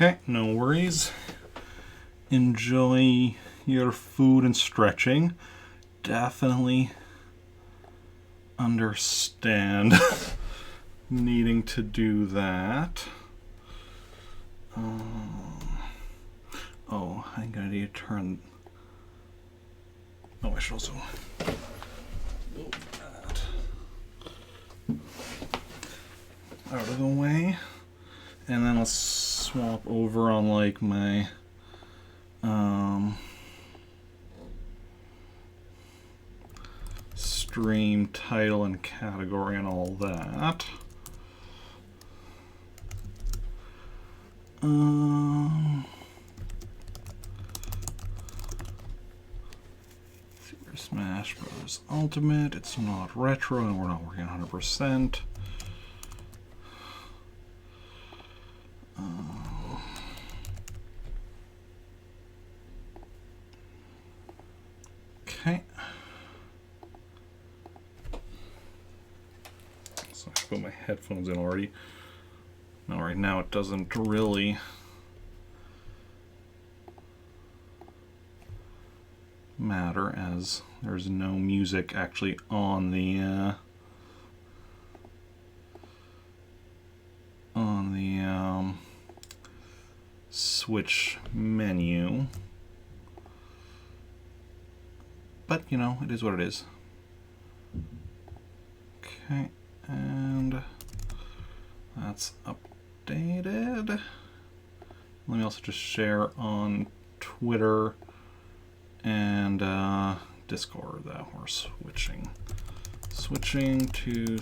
Okay, no worries. Enjoy your food and stretching. Definitely understand needing to do that. Oh, I'm gonna need to turn. Oh, I should also move that out of the way. And then let's swap over on like my stream title and category and all that. Super Smash Bros. Ultimate. It's not retro, and we're not working 100%. Okay. So I put my headphones in already. Now, right now, it doesn't really matter as there's no music actually on the Switch menu. But, you know, it is what it is. Okay, and that's updated. Let me also just share on Twitter and Discord that we're switching to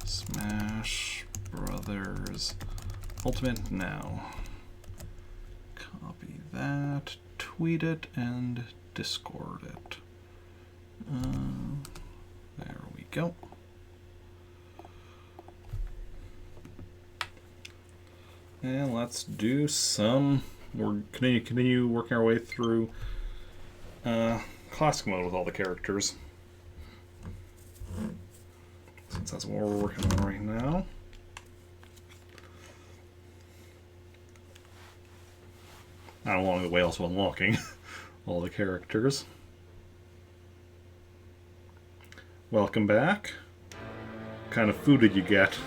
Smash Brothers Ultimate now. Copy that, tweet it, and Discord it. There we go. And let's do some. We're continue working our way through classic mode with all the characters, since that's what we're working on right now. And along the way, also unlocking all the characters. Welcome back. What kind of food did you get?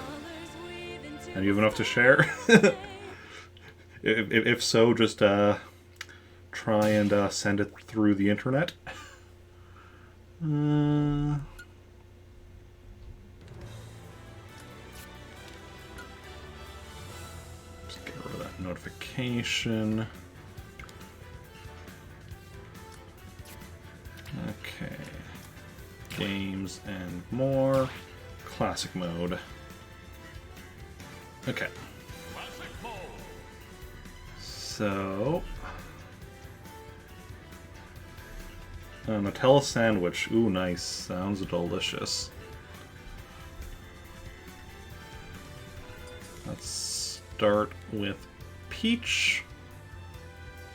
And you have enough to share? if so, just try and send it through the internet. Just get rid of that notification. Okay. Games and more. Classic mode. Okay. So, a Nutella sandwich. Ooh, nice. Sounds delicious. Let's start with Peach.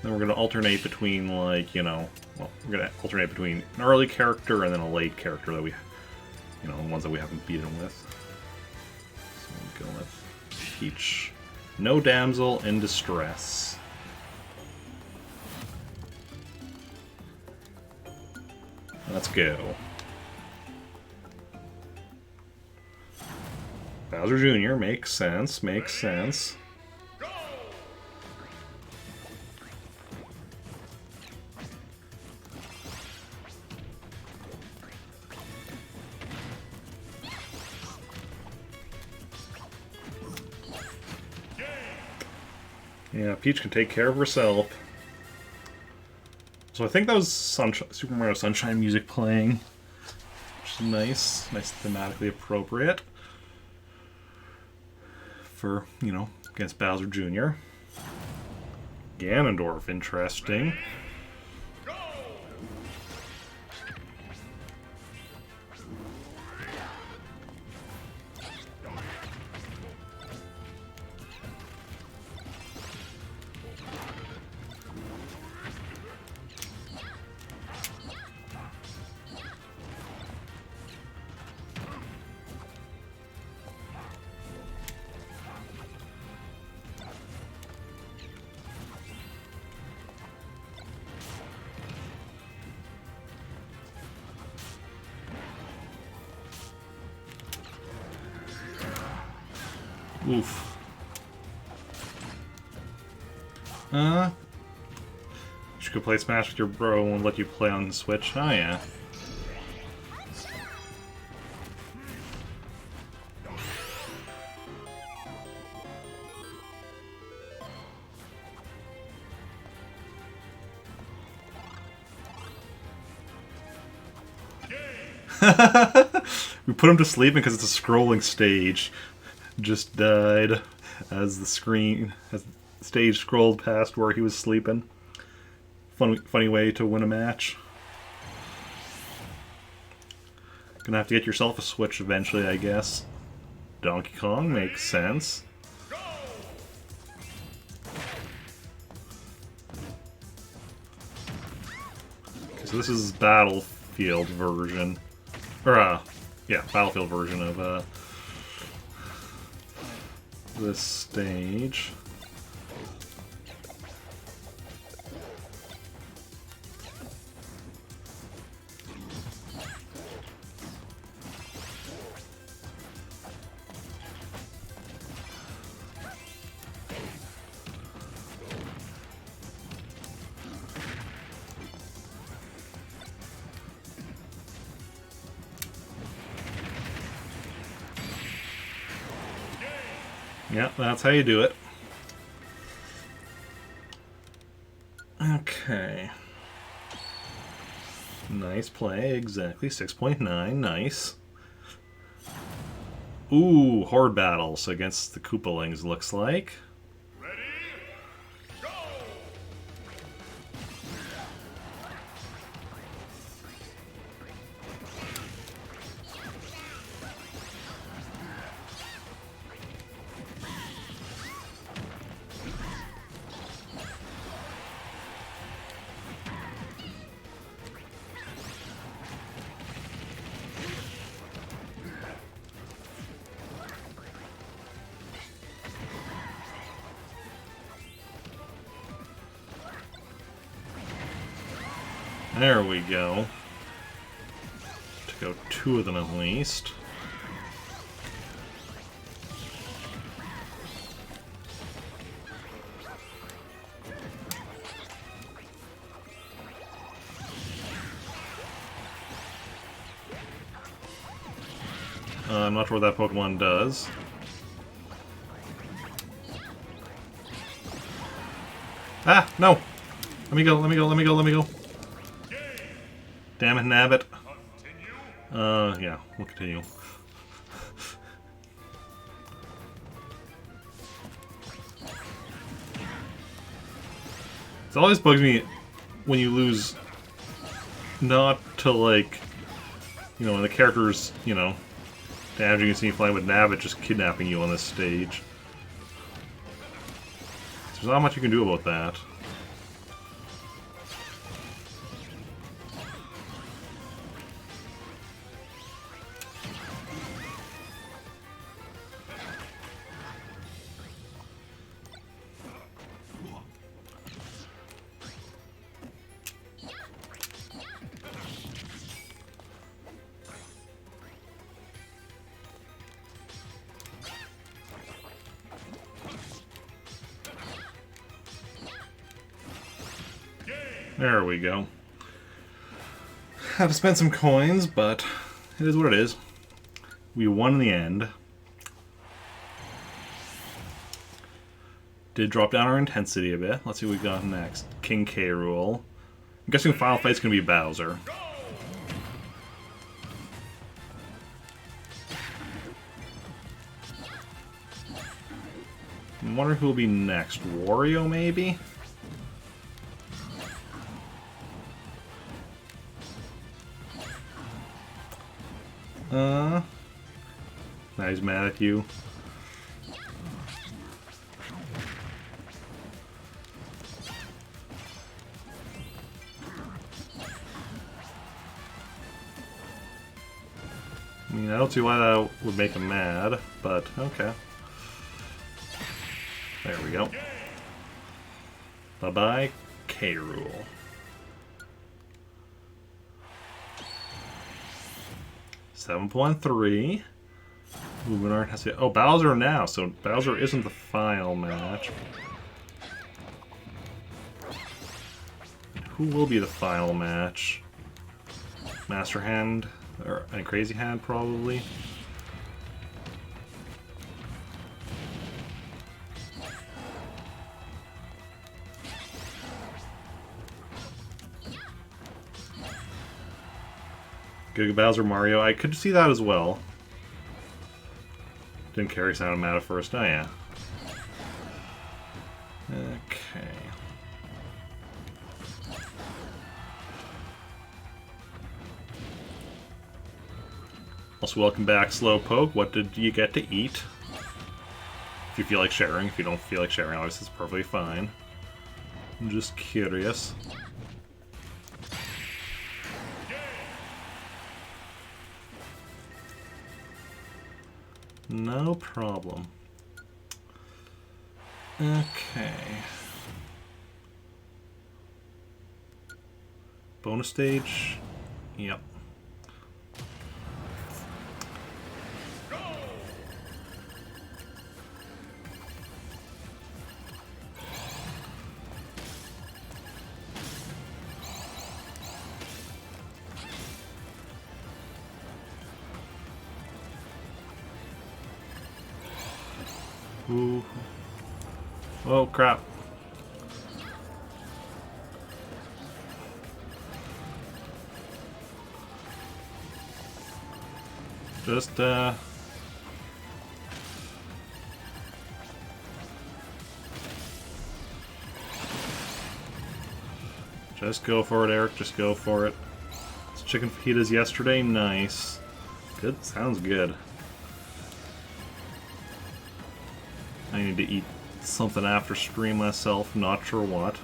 Then we're going to alternate between, like, you know, well, we're going to alternate between an early character and then a late character that we, you know, the ones that we haven't beaten with. So we'll go with Peach. No damsel in distress. Let's go. Bowser Jr. Makes sense, makes sense. Yeah, Peach can take care of herself. So I think that was Super Mario Sunshine music playing, which is nice. Nice, thematically appropriate for, you know, against Bowser Jr. Ganondorf, interesting. Oof. You could play Smash with your bro and let you play on the Switch. Oh yeah. We put him to sleep because it's a scrolling stage. Just died as the stage scrolled past where he was sleeping. Funny way to win a match. Gonna have to get yourself a Switch eventually, I guess. Donkey Kong makes sense. Okay, so this is Battlefield version. Or, yeah, Battlefield version of, this stage. Yeah, that's how you do it. Okay. Nice play, exactly. 6.9, nice. Ooh, Horde battles against the Koopalings, looks like. There we go. Took out 2 of them at least. I'm not sure what that Pokemon does. Ah, no! Let me go, let me go, let me go, let me go. Damn it, Nabbit. Yeah, we'll continue. It always bugs me when you lose not to, like, you know, when the character's, you know, damaging you, see you flying with Nabbit just kidnapping you on this stage. There's not much you can do about that. There we go. Had to spend some coins, but it is what it is. We won in the end. Did drop down our intensity a bit. Let's see what we got next. King K. Rool. I'm guessing Final Fight's gonna be Bowser. I'm wondering who will be next. Wario, maybe? Now he's mad at you. I mean, I don't see why that would make him mad, but okay. There we go. Bye-bye, K. Rool. $7.3. Ooh, Bernard has to... Oh, Bowser now, so Bowser isn't the final match. Who will be the final match? Master Hand? Or and Crazy Hand, probably? Giga Bowser Mario, I could see that as well. Didn't carry Sound of Mana first, oh yeah. Okay. Also, welcome back, Slowpoke. What did you get to eat? If you feel like sharing. If you don't feel like sharing, obviously it's perfectly fine. I'm just curious. No problem. Okay. Bonus stage? Yep. Ooh. Oh, crap. Just, Just go for it, Eric. Just go for it. It's chicken fajitas yesterday. Nice. Good. Sounds good. I need to eat something after stream myself. Not sure what.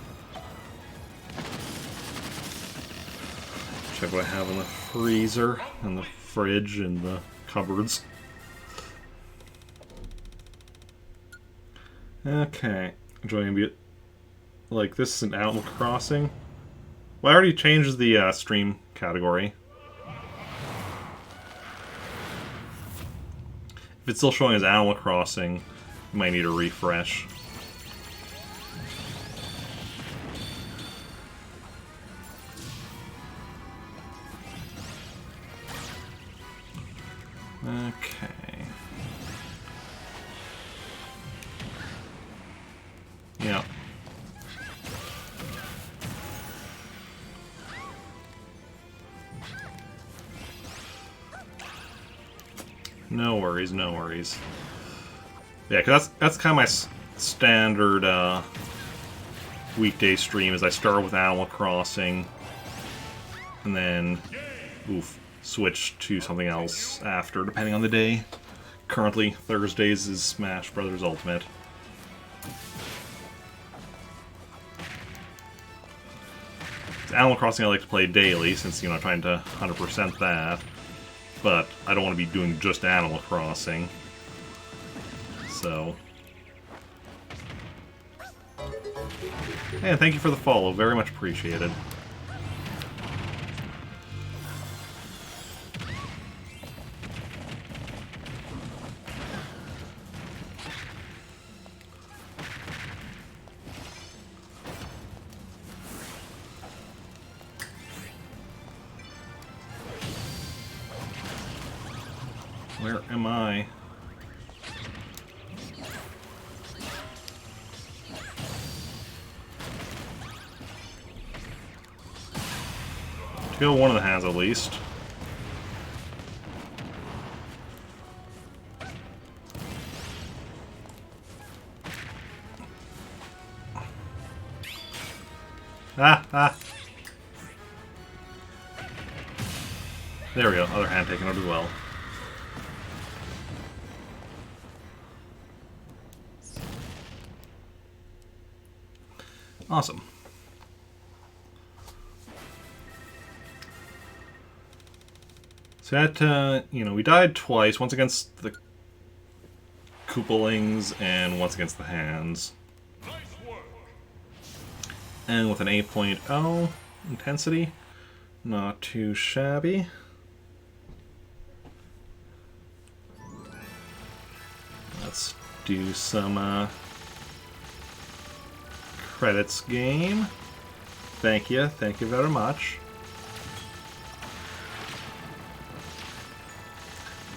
Check what I have in the freezer, and the fridge, and the cupboards. Okay. Enjoying it. Like, this is an Animal Crossing. Well, I already changed the stream category. If it's still showing as Animal Crossing, you might need a refresh. Okay. Yeah. No worries, no worries. Yeah, because that's kind of my standard weekday stream, is I start with Animal Crossing, and then, switch to something else after, depending on the day. Currently, Thursdays is Smash Brothers Ultimate. Animal Crossing I like to play daily, since, you know, I'm trying to 100% that. But I don't want to be doing just Animal Crossing. So... And thank you for the follow, very much appreciated. Where am I? Kill one of the hands at least. Ah! There we go, other hand taken out as well. Awesome. So that, you know, we died twice, once against the Koopalings and once against the hands. And with an 8.0 intensity, not too shabby. do some credits game. Thank you very much.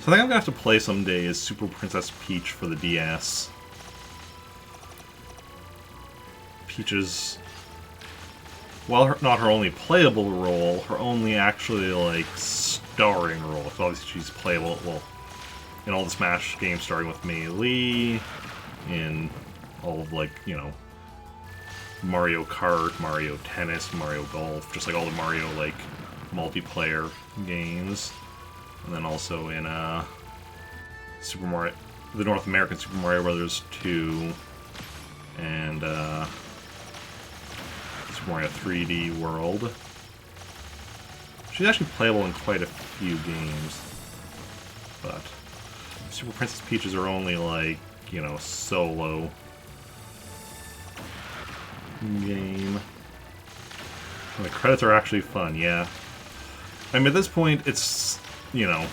So I think I'm gonna have to play someday as Super Princess Peach for the DS. Peach is, while not her only playable role, her only actually, like, starring role. So obviously she's playable, well, in all the Smash games starting with Mei Lee, in all of, like, you know, Mario Kart, Mario Tennis, Mario Golf, just like all the Mario, like, multiplayer games. And then also in, Super Mario, the North American Super Mario Bros. 2, and, Super Mario 3D World. She's actually playable in quite a few games, but Super Princess Peach is her only, like, you know, solo game. And the credits are actually fun, yeah. I mean, at this point, it's, you know,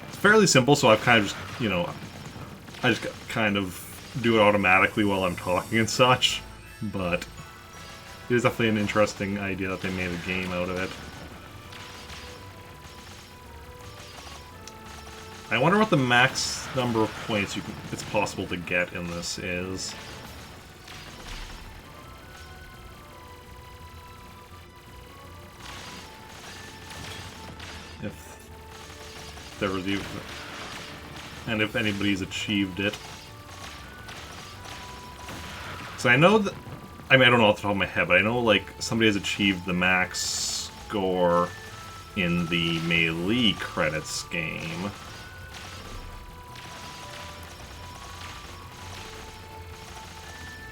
it's fairly simple, so I've kind of just, you know, I just kind of do it automatically while I'm talking and such, but it is definitely an interesting idea that they made a game out of it. I wonder what the max number of points it's possible to get in this is. If there was even, and if anybody's achieved it. So I know that, I mean, I don't know off the top of my head, but I know, like, somebody has achieved the max score in the Mei Lee credits game.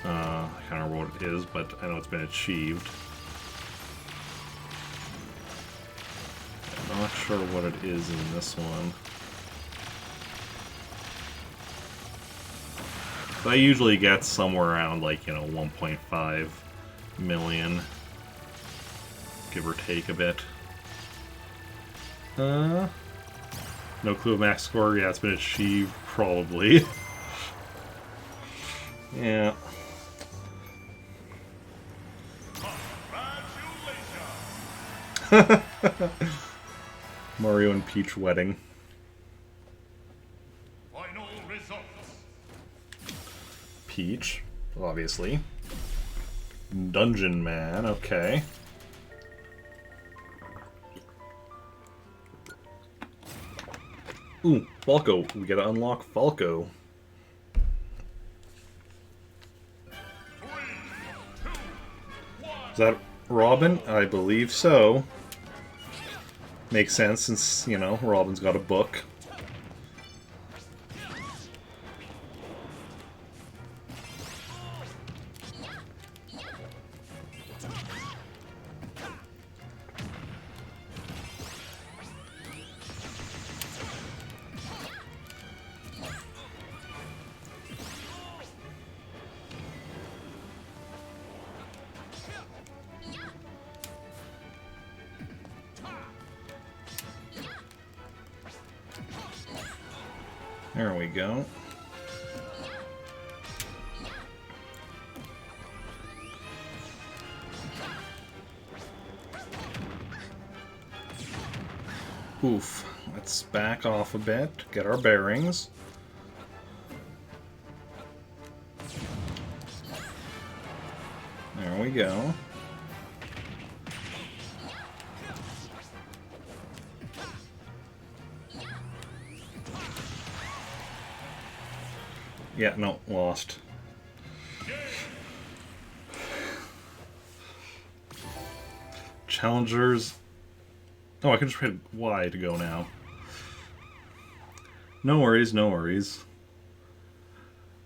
I can't remember what it is, but I know it's been achieved. I'm not sure what it is in this one. But I usually get somewhere around, like, you know, 1.5 million. Give or take a bit. No clue of max score. Yeah, it's been achieved, probably. Yeah. Mario and Peach wedding. Final results. Peach, obviously. Dungeon Man, okay. Ooh, Falco. We gotta unlock Falco. 3, 2, 1. Is that Robin? I believe so. Makes sense since, you know, Robin's got a book. There we go. Oof. Let's back off a bit, get our bearings. There we go. Yeah, no, lost. Challengers. Oh, I can just hit Y to go now. No worries, no worries.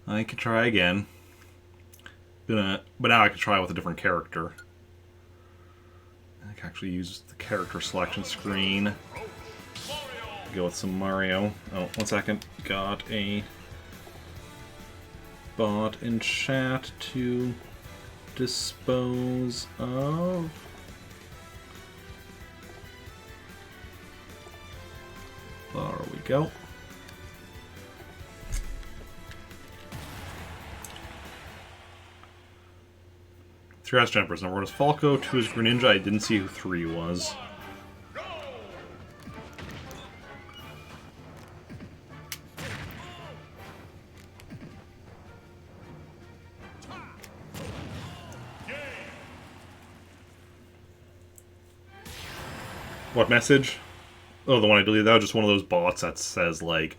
I could try again. But now I can try with a different character. I can actually use the character selection screen. Go with some Mario. Oh, 1 second. Got a bot in chat to dispose of. There we go. Terras Jumpers. Number 1 is Falco, 2 is Greninja. I didn't see who 3 was. What message? Oh, the one I deleted. That was just one of those bots that says, like,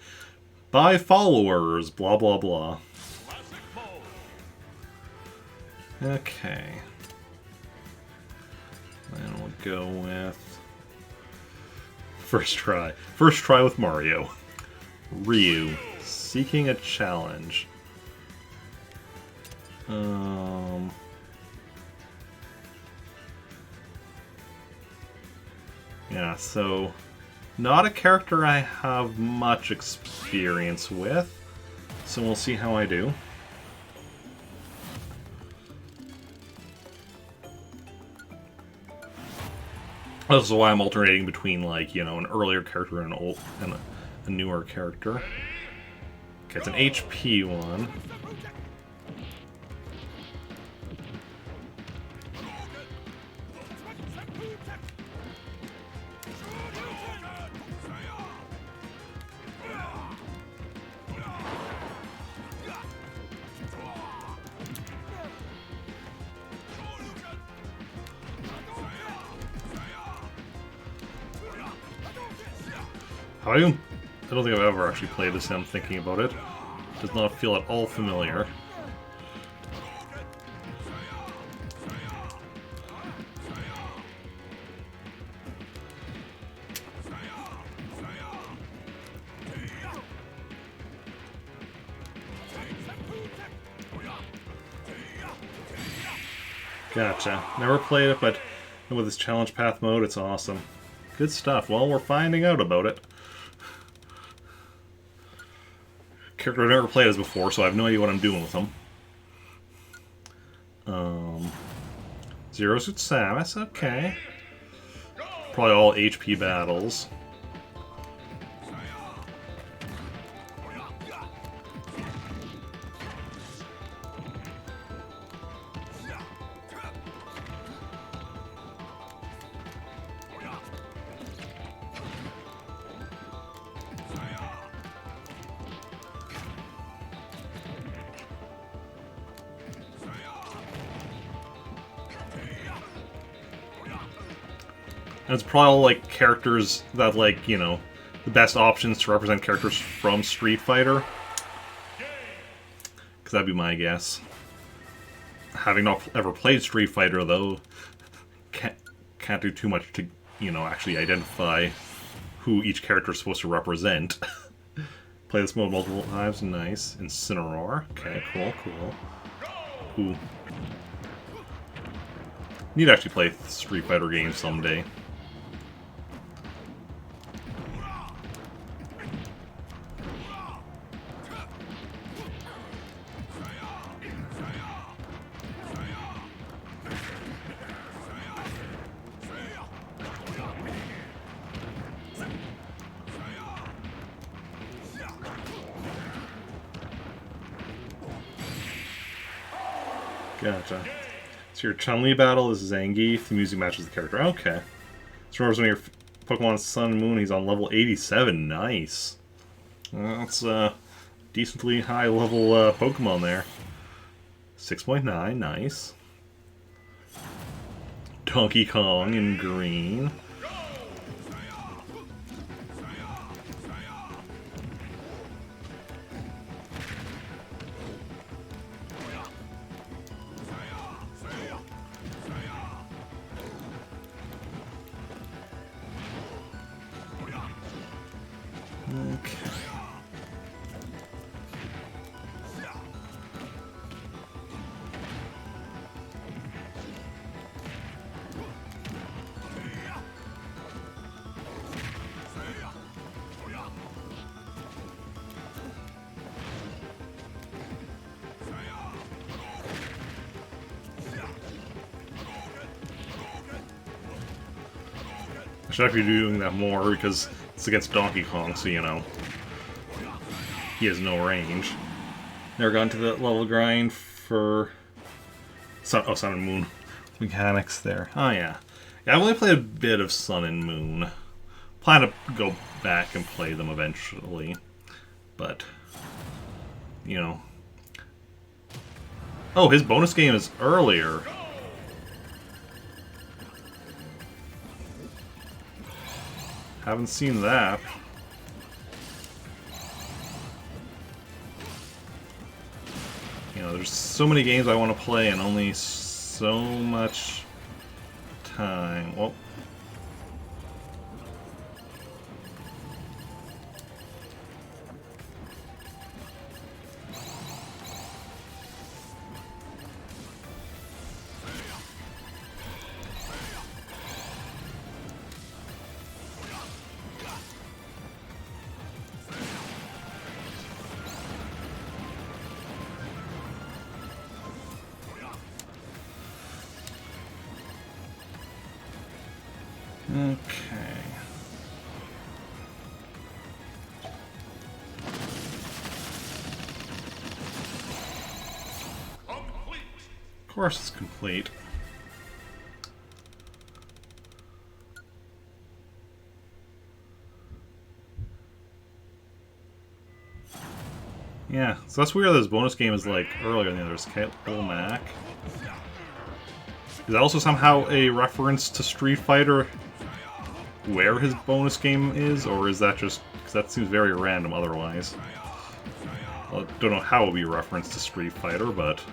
buy followers, blah, blah, blah. Okay. Then we'll go with... First try. First try with Mario. Ryu. Seeking a challenge. Yeah, so... Not a character I have much experience with. So we'll see how I do. This is why I'm alternating between, like, you know, an earlier character and a newer character. Okay, it's an HP one. I don't think I've ever actually played this. I'm thinking about it. Does not feel at all familiar. Gotcha. Never played it, but with this challenge path mode, it's awesome. Good stuff. Well, we're finding out about it. Character I've never played as before, so I have no idea what I'm doing with them. Zero Suit Samus, okay. Probably all HP battles. And it's probably all, like, characters that, like, you know, the best options to represent characters from Street Fighter. Because that'd be my guess. Having not ever played Street Fighter, though, can't do too much to, you know, actually identify who each character is supposed to represent. Play this mode multiple times, nice. Incineroar, okay, cool. Ooh. Need to actually play Street Fighter games someday. Gotcha. So your Chun-Li battle is Zangief. The music matches the character. Okay. This remembers when your Pokemon Sun and Moon, he's on level 87. Nice. That's a decently high level Pokemon there. 6.9, nice. Donkey Kong in green. Okay. I should actually be doing that more because it's against Donkey Kong, so you know. He has no range. Never gone to that level grind for Sun and Moon. mechanics there. Oh yeah. Yeah, I've only played a bit of Sun and Moon. Plan to go back and play them eventually. But, you know. Oh, his bonus game is earlier. Haven't seen that. You know, there's so many games I want to play and only so much time. Well, okay. Complete. Of course it's complete. Yeah, so that's weird. This bonus game is like earlier than the others. Cable Mac. Is that also somehow a reference to Street Fighter, where his bonus game is, or is that just because that seems very random otherwise? I don't know how it would be a reference to Street Fighter, but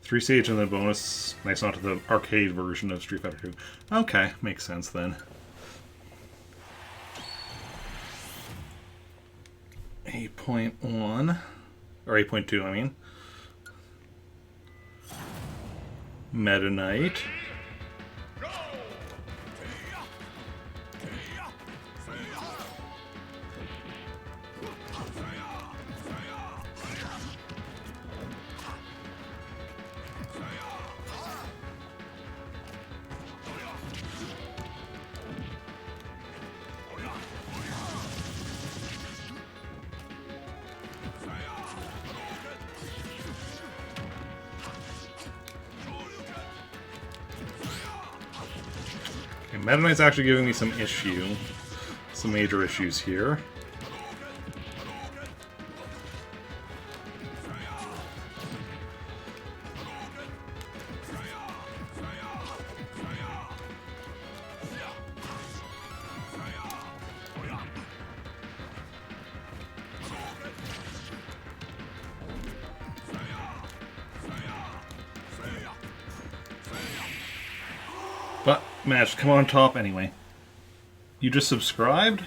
three stage and the bonus, nice onto the arcade version of Street Fighter 2. Okay, makes sense then. 8.1, or 8.2, I mean. Meta Knight. Meta Knight's actually giving me some major issues here. But managed to come on top anyway. You just subscribed?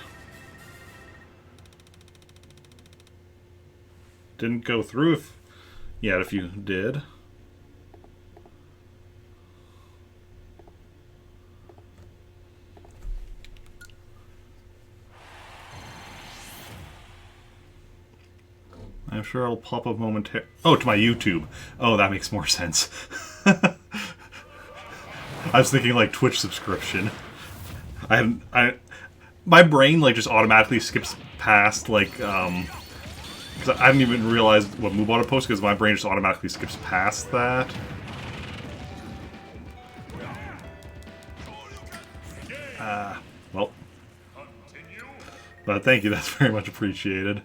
Didn't go through yet if you did. I'm sure it'll pop up momentarily. Oh, to my YouTube. Oh, that makes more sense. I was thinking like Twitch subscription. My brain like just automatically skips past like because I hadn't even realized what move auto post because my brain just automatically skips past that. Well, but thank you. That's very much appreciated.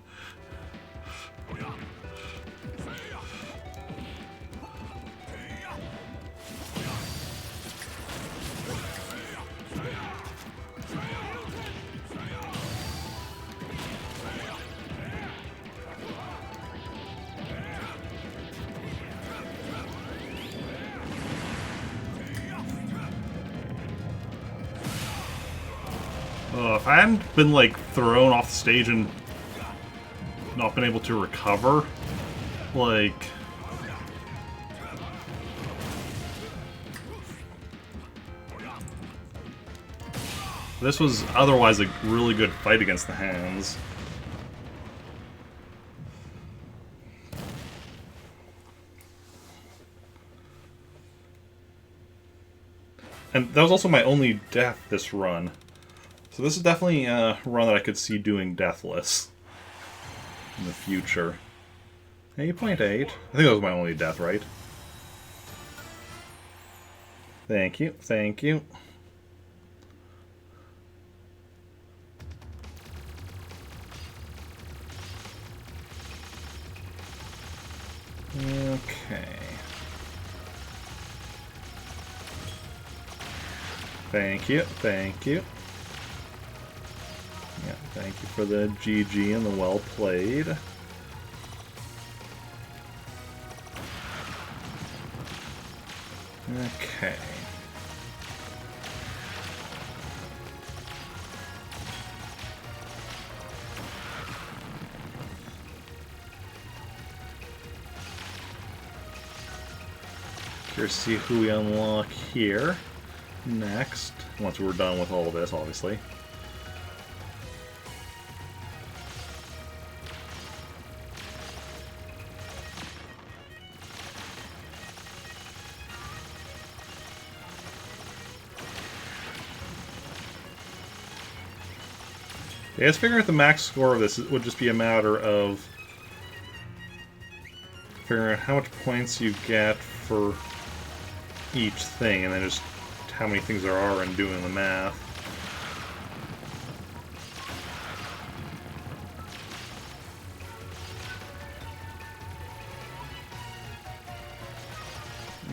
If I hadn't been, like, thrown off the stage and not been able to recover, like... This was otherwise a really good fight against the hands. and that was also my only death this run. So this is definitely a run that I could see doing deathless in the future. 8.8. I think that was my only death, right? Thank you, thank you. Okay. Thank you, thank you. Yeah, thank you for the GG and the well played. Okay. Curious to see who we unlock here next, once we're done with all of this, obviously. Yeah, I was figuring out the max score of this would just be a matter of figuring out how much points you get for each thing, and then just how many things there are and doing the math.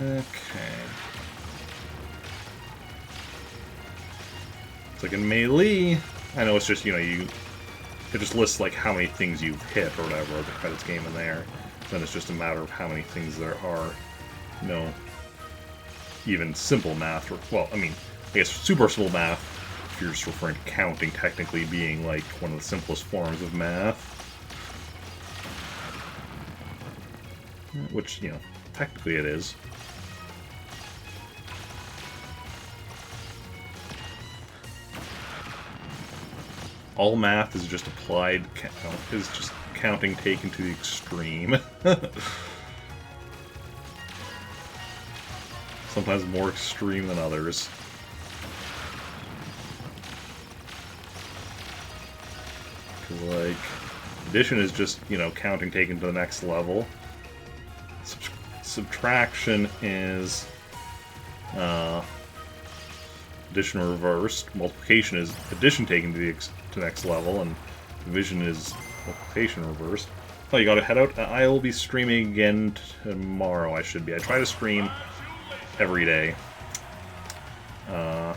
Okay. It's like in Melee, I know it's just, you know, it just lists like how many things you've hit or whatever, the credits game in there. Then it's just a matter of how many things there are. You know, even simple math, or, well, I mean, I guess super simple math, if you're just referring to counting technically being like one of the simplest forms of math. Which, you know, technically it is. All math is just applied, is just counting taken to the extreme. Sometimes more extreme than others. Because, like, addition is just, you know, counting taken to the next level. Subtraction is addition reversed. Multiplication is addition taken to the next level, and division is multiplication reversed. Oh, you gotta head out. I will be streaming again tomorrow. I should be. I try to stream every day. Yeah,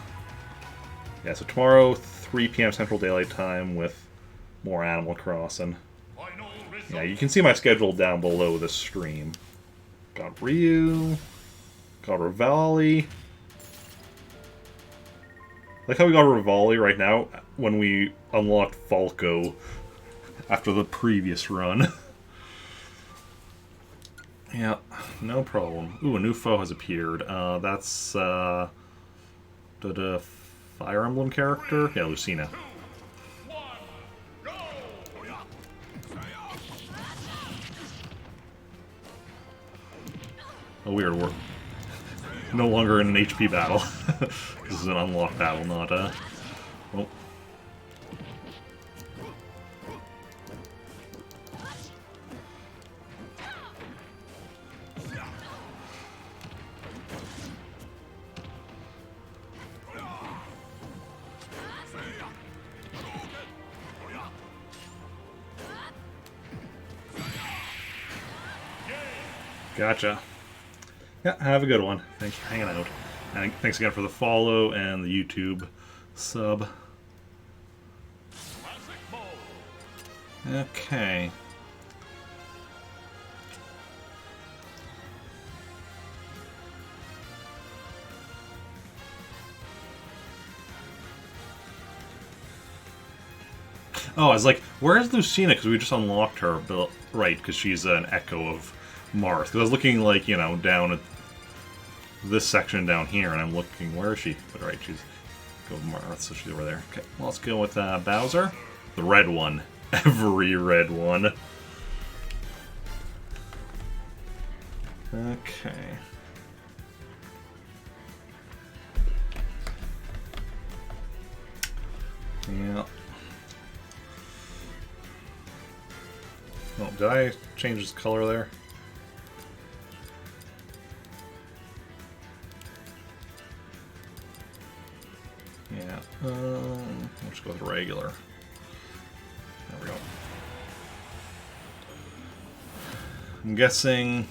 so tomorrow, 3 p.m. Central Daylight Time with more Animal Crossing. Yeah, you can see my schedule down below the stream. Got Ryu. Got Rivali. Like how we got Rivali right now when we unlocked Falco after the previous run. Yeah, no problem. Ooh, a new foe has appeared. That's the Fire Emblem character? Yeah, Lucina. Oh, weird. We're no longer in an HP battle. This is an unlocked battle, not a... Oh. Gotcha. Yeah, have a good one. Thanks for hanging out. And thanks again for the follow and the YouTube sub. Okay. Oh, I was like, where's Lucina? Because we just unlocked her, but right, because she's an echo of Marth. Because I was looking, like, you know, down at this section down here, and I'm looking, where is she? But right, she's go with Marth, so she's over there. Okay, well, let's go with Bowser. The red one. Every red one. Okay. Did I change his color there? Yeah. We'll just go with regular. There we go. I'm guessing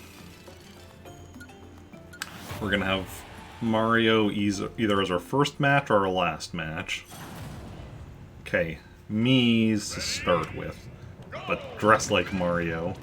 we're gonna have Mario either as our first match or our last match. Okay, Mii's to start with, but dressed like Mario.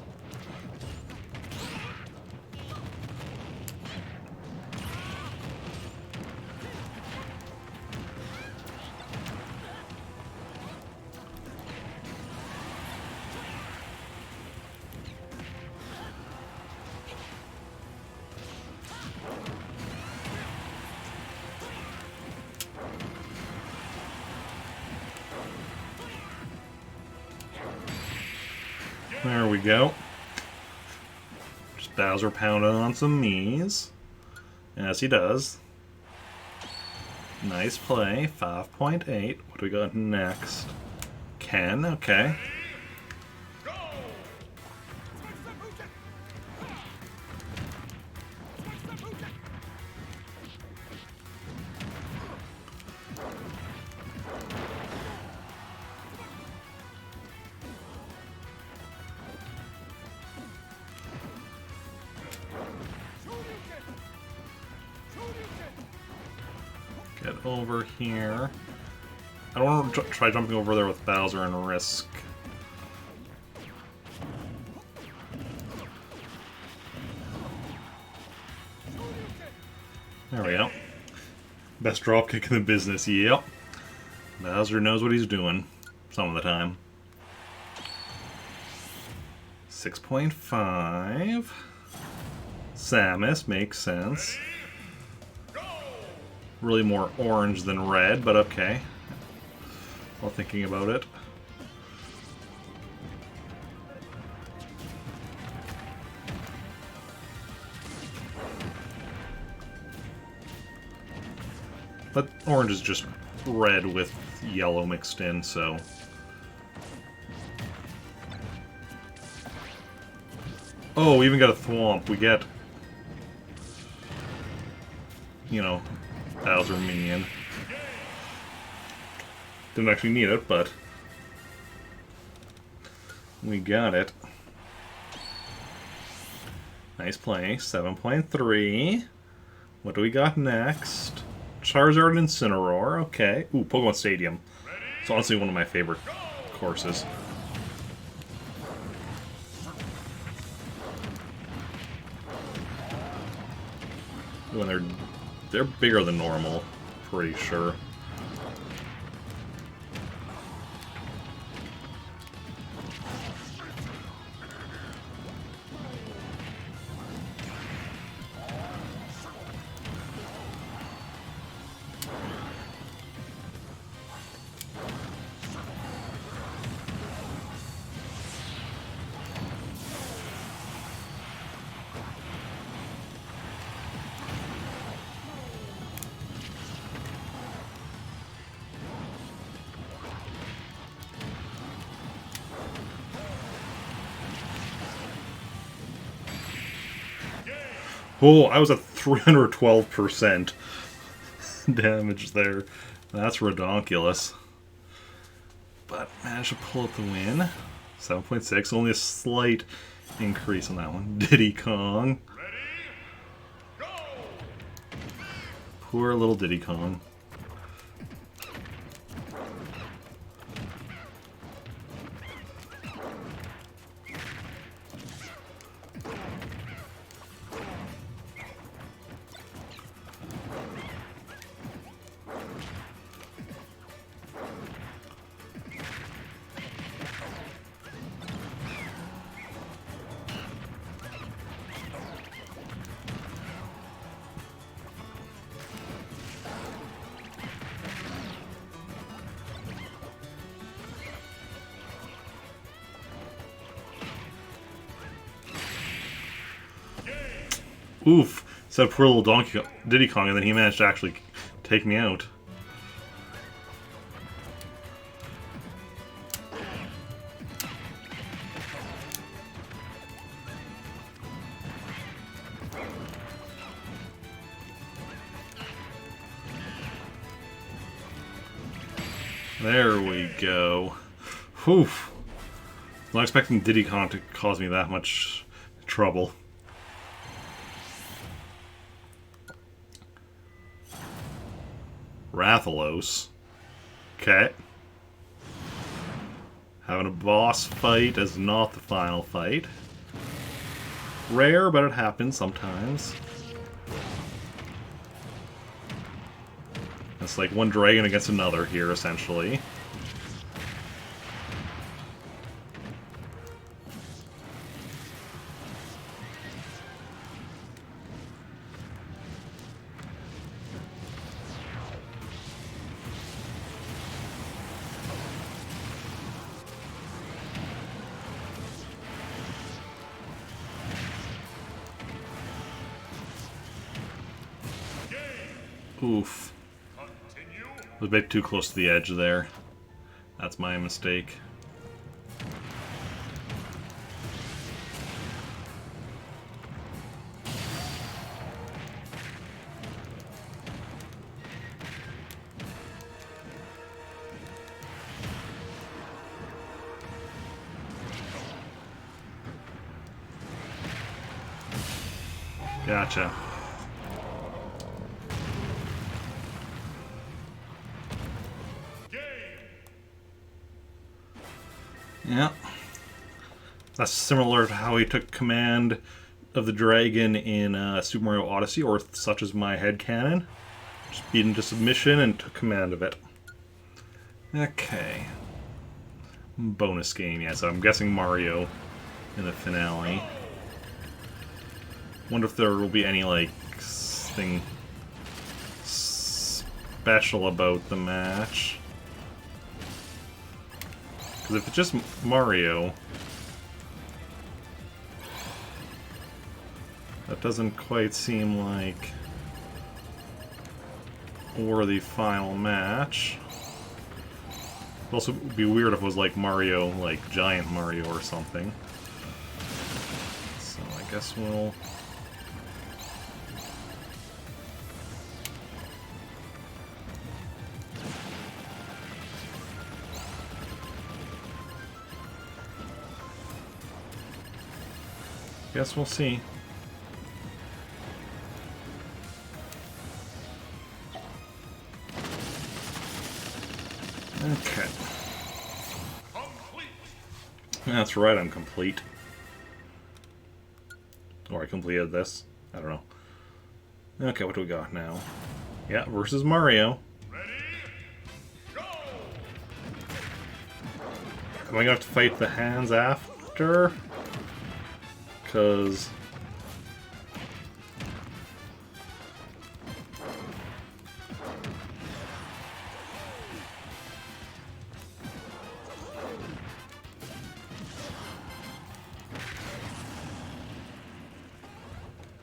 There we go. Just Bowser pounding on some Mii's. As he does. Nice play. 5.8. What do we got next? Ken, okay. Get over here. I don't want to try jumping over there with Bowser and risk. There we go. Best dropkick in the business, yep. Bowser knows what he's doing some of the time. 6.5. Samus makes sense. Really more orange than red, but okay. While thinking about it. But orange is just red with yellow mixed in, so... Oh, we even got a thwomp. We get... You know, Bowser minion. Didn't actually need it, but... We got it. Nice play. 7.3. What do we got next? Charizard and Incineroar. Okay. Ooh, Pokemon Stadium. It's honestly one of my favorite courses. When they're bigger than normal, pretty sure. Oh, I was at 312% damage there. That's redonkulous. But managed to pull out the win. 7.6, only a slight increase on that one. Diddy Kong. Poor little Diddy Kong. Oof, said poor little Diddy Kong, and then he managed to actually take me out. There we go. Whew. Not expecting Diddy Kong to cause me that much trouble. Rathalos. Okay. Having a boss fight is not the final fight. Rare, but it happens sometimes. It's like one dragon against another here, essentially. Oof. Continue. Was a bit too close to the edge there. That's my mistake. Gotcha. Yeah. That's similar to how he took command of the dragon in Super Mario Odyssey, or such as my headcanon. Just beat him to submission and took command of it. Okay. Bonus game, yeah, so I'm guessing Mario in the finale. Wonder if there will be any, like, thing special about the match. Because if it's just Mario, that doesn't quite seem like a worthy final match. It'd also be weird if it was like Mario, like Giant Mario or something. So I guess we'll... Guess we'll see. Okay. Complete. That's right, I'm complete. Or I completed this. I don't know. Okay, what do we got now? Yeah, versus Mario. Ready? Go. Am I gonna have to fight the hands after? Because...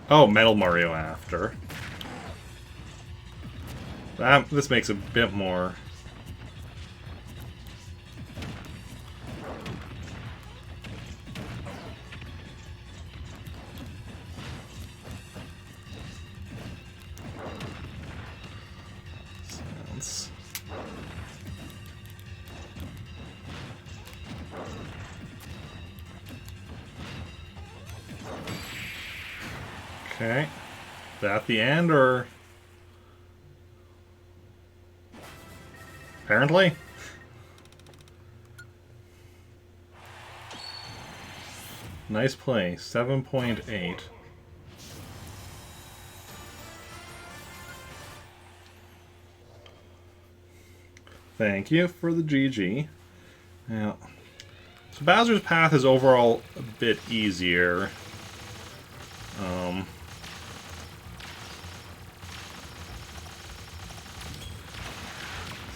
Oh, Metal Mario after. This makes a bit more... sense. Okay. Is that the end, or... Apparently? Nice play. 7.8. Thank you for the GG. Yeah. So Bowser's Path is overall a bit easier.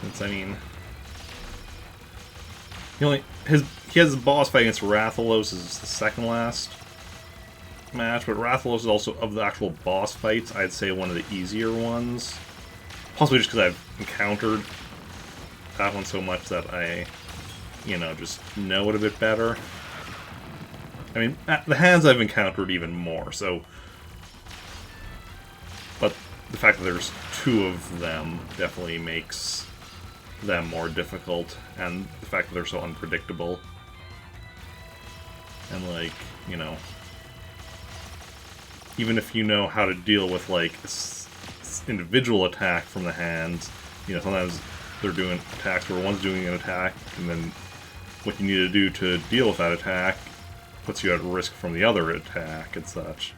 Since, I mean... He has a boss fight against Rathalos as the second last match, but Rathalos is also, of the actual boss fights, I'd say one of the easier ones. Possibly just because I've encountered that one so much that I, you know, just know it a bit better. I mean, the hands I've encountered even more, so... But the fact that there's two of them definitely makes them more difficult, and the fact that they're so unpredictable. And, like, you know, even if you know how to deal with, like, individual attack from the hands, you know, sometimes they're doing attacks where one's doing an attack, and then what you need to do to deal with that attack puts you at risk from the other attack and such.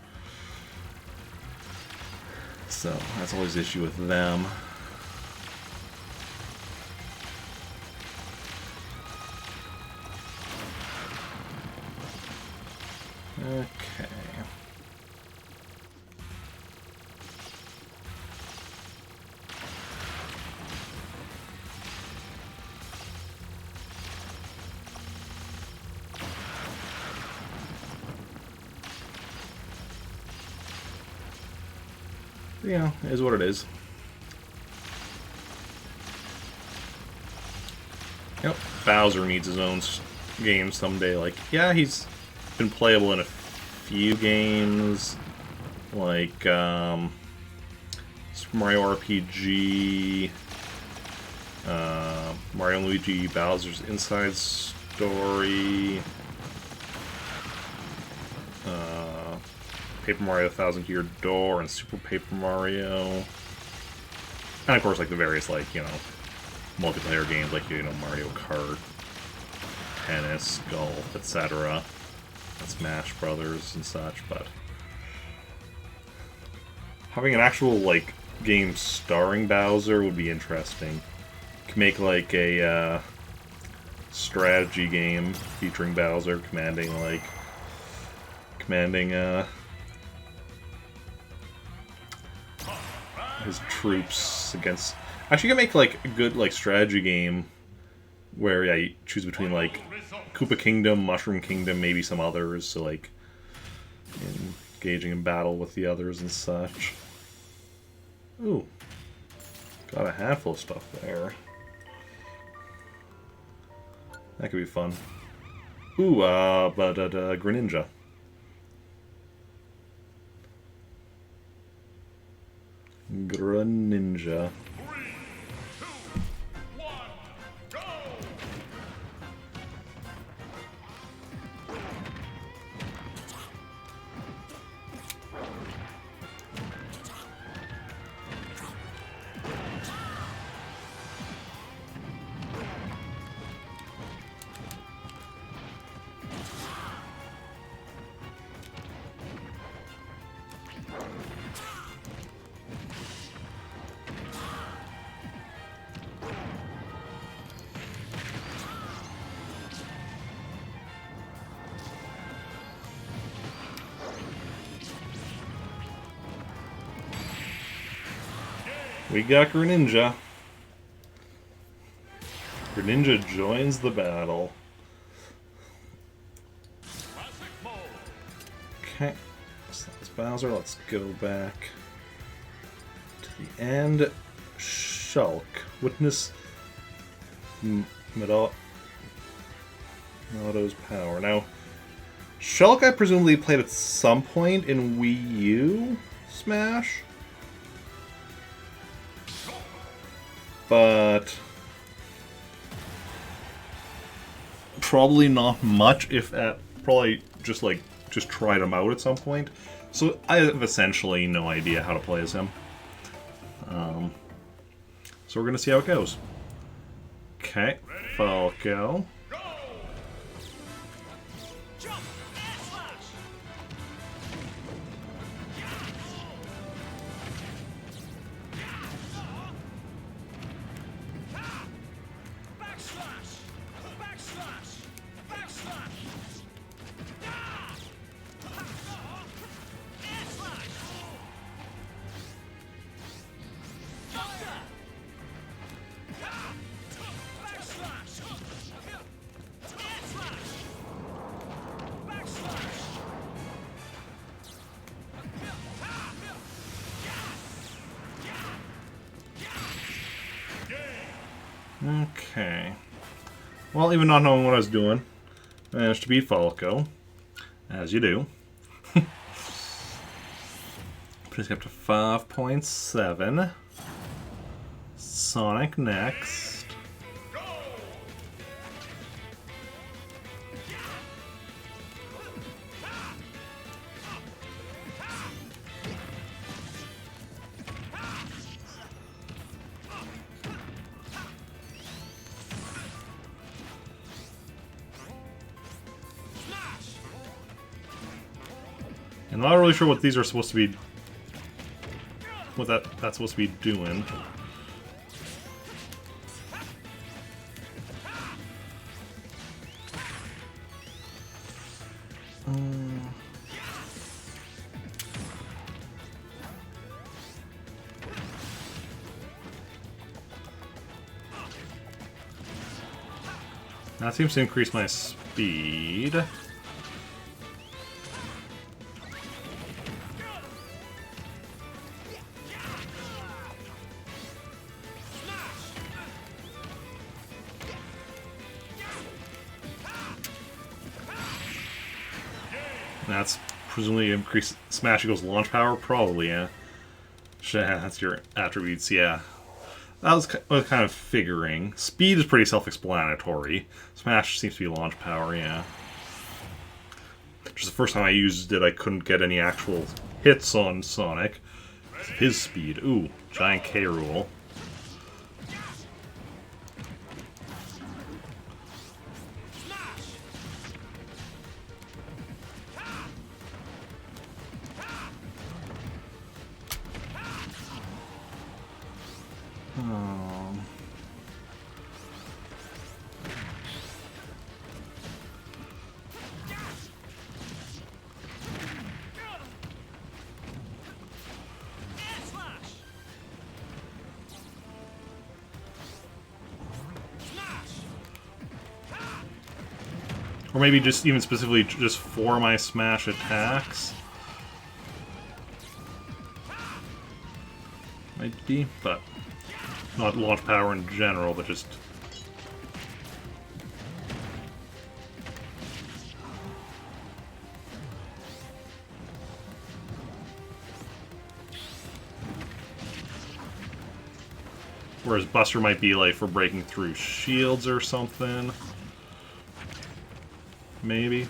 So, that's always the issue with them. Okay. Yeah, it is what it is. Yep, Bowser needs his own game someday. Like, yeah, he's been playable in a few games, like Super Mario RPG, Mario and Luigi Bowser's Inside Story, Paper Mario Thousand Year Door, and Super Paper Mario. And of course, like, the various, like, you know, multiplayer games, like, you know, Mario Kart, tennis, golf, etc. And Smash Brothers and such, but having an actual, like, game starring Bowser would be interesting. You could make, like, a strategy game featuring Bowser commanding his troops against... Actually, you can make, like, a good, like, strategy game where, yeah, you choose between, like, Koopa Kingdom, Mushroom Kingdom, maybe some others, so, like, engaging in battle with the others and such. Ooh. Got a handful of stuff there. That could be fun. Ooh, Greninja. Greninja. 3, 2, 1, go! We got Greninja. Greninja joins the battle. Classic mode. Okay. So that's Bowser. Let's go back to the end. Shulk. Witness Mido's power. Now, Shulk I presumably played at some point in Wii U Smash. But probably not much, if at probably just tried him out at some point. So I have essentially no idea how to play as him. So we're gonna see how it goes. Okay, Falco. Go! Jump! Air slash! Backslash! Backslash! Backslash! Air slash! Thunder! Backslash! Air slash! Backslash! Okay. Well, even not knowing what I was doing, I managed to beat Falco, as you do. Put us up to 5.7. Sonic next. I'm not really sure what these are supposed to be... what that's supposed to be doing. That seems to increase my speed. That's presumably increase Smash equals launch power? Probably, yeah. Yeah, that's your attributes, yeah. That was kind of figuring. Speed is pretty self-explanatory. Smash seems to be launch power, yeah. Just the first time I used it, I couldn't get any actual hits on Sonic. His speed. Ooh, giant K rule. Or maybe just even specifically just for my smash attacks. Might be, but not launch power in general, but just... Whereas Buster might be like for breaking through shields or something. Maybe.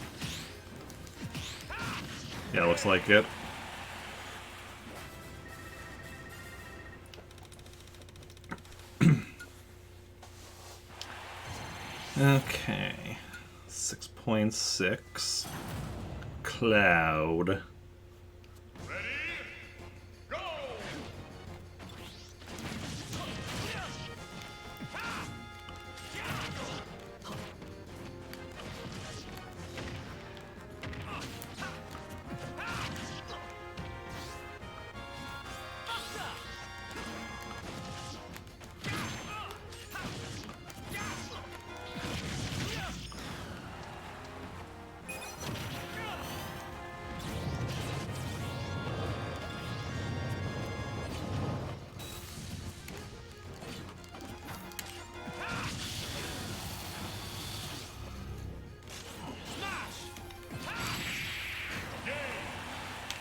Yeah, looks like it. Okay. 6.6. Cloud. Ready? Go!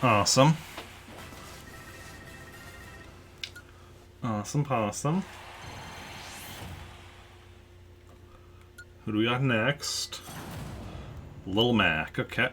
Awesome. Awesome possum. Who do we got next? Lil Mac, okay.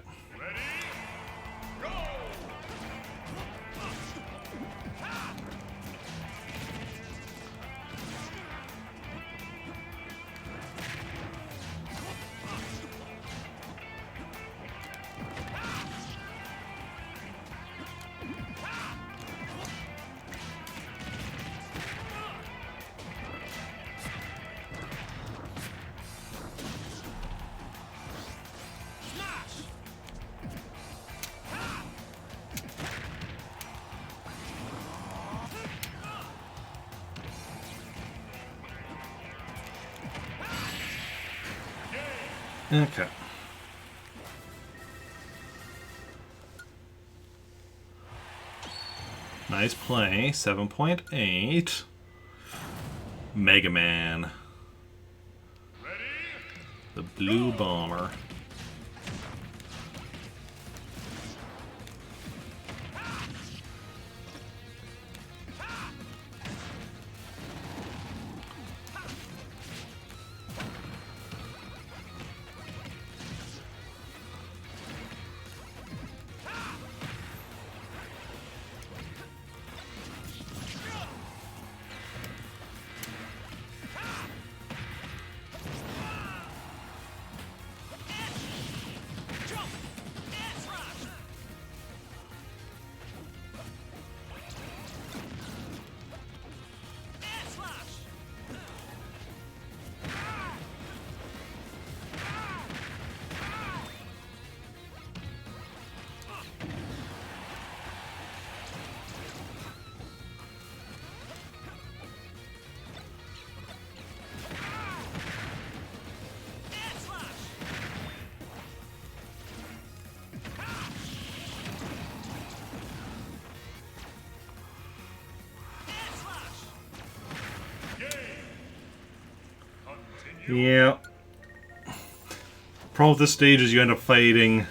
Okay. Nice play. 7.8. Mega Man. The Blue Bomber. Yeah. Problem with this stage is you end up fighting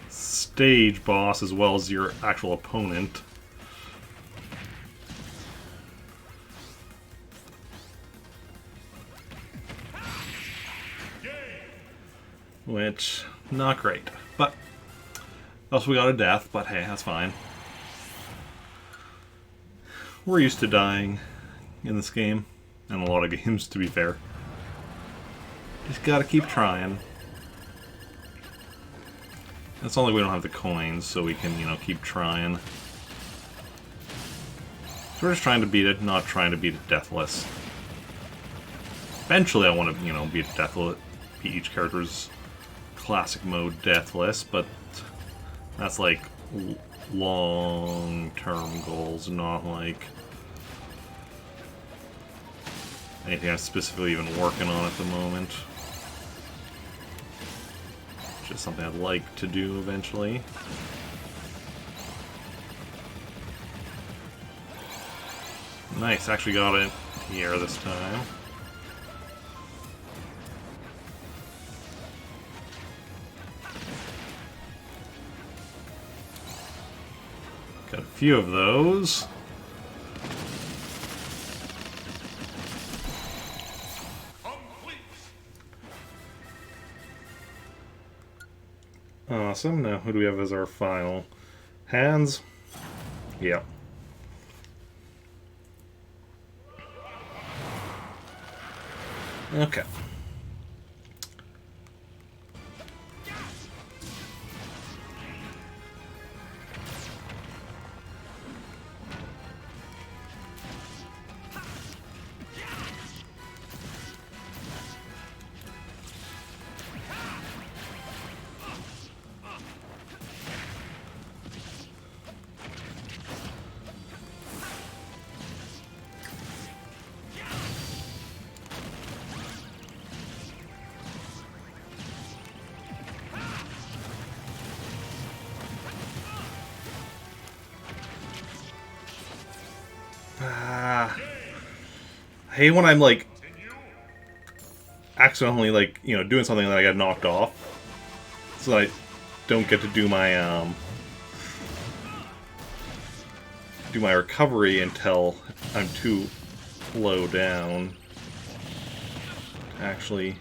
stage boss as well as your actual opponent. Which, not great. But, also we got a death, but hey, that's fine. We're used to dying in this game, and a lot of games, to be fair. Just gotta keep trying. It's not like we don't have the coins, so we can, you know, keep trying. So we're just trying to beat it, not trying to beat it deathless. Eventually I want to, you know, beat it deathless, beat each character's classic mode deathless, but that's like long-term goals, not like anything I'm specifically even working on at the moment. Just something I'd like to do eventually. Nice, actually got it here this time. Got a few of those. Complete. Awesome. Now, who do we have as our final? Hands? Yeah. Okay. I hate when I'm like accidentally like, you know, doing something that I get knocked off. So I don't get to do my recovery until I'm too low down. Actually.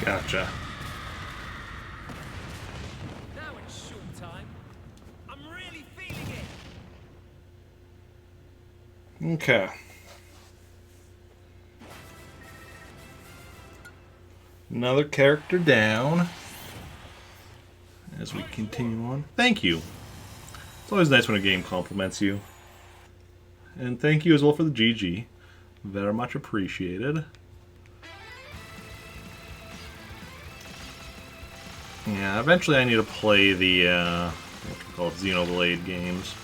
Gotcha. Now it's showtime. I'm really feeling it. Okay. Another character down. As we continue on. Thank you. It's always nice when a game compliments you. And thank you as well for the GG. Very much appreciated. Yeah, eventually I need to play the, what we call it, Xenoblade games.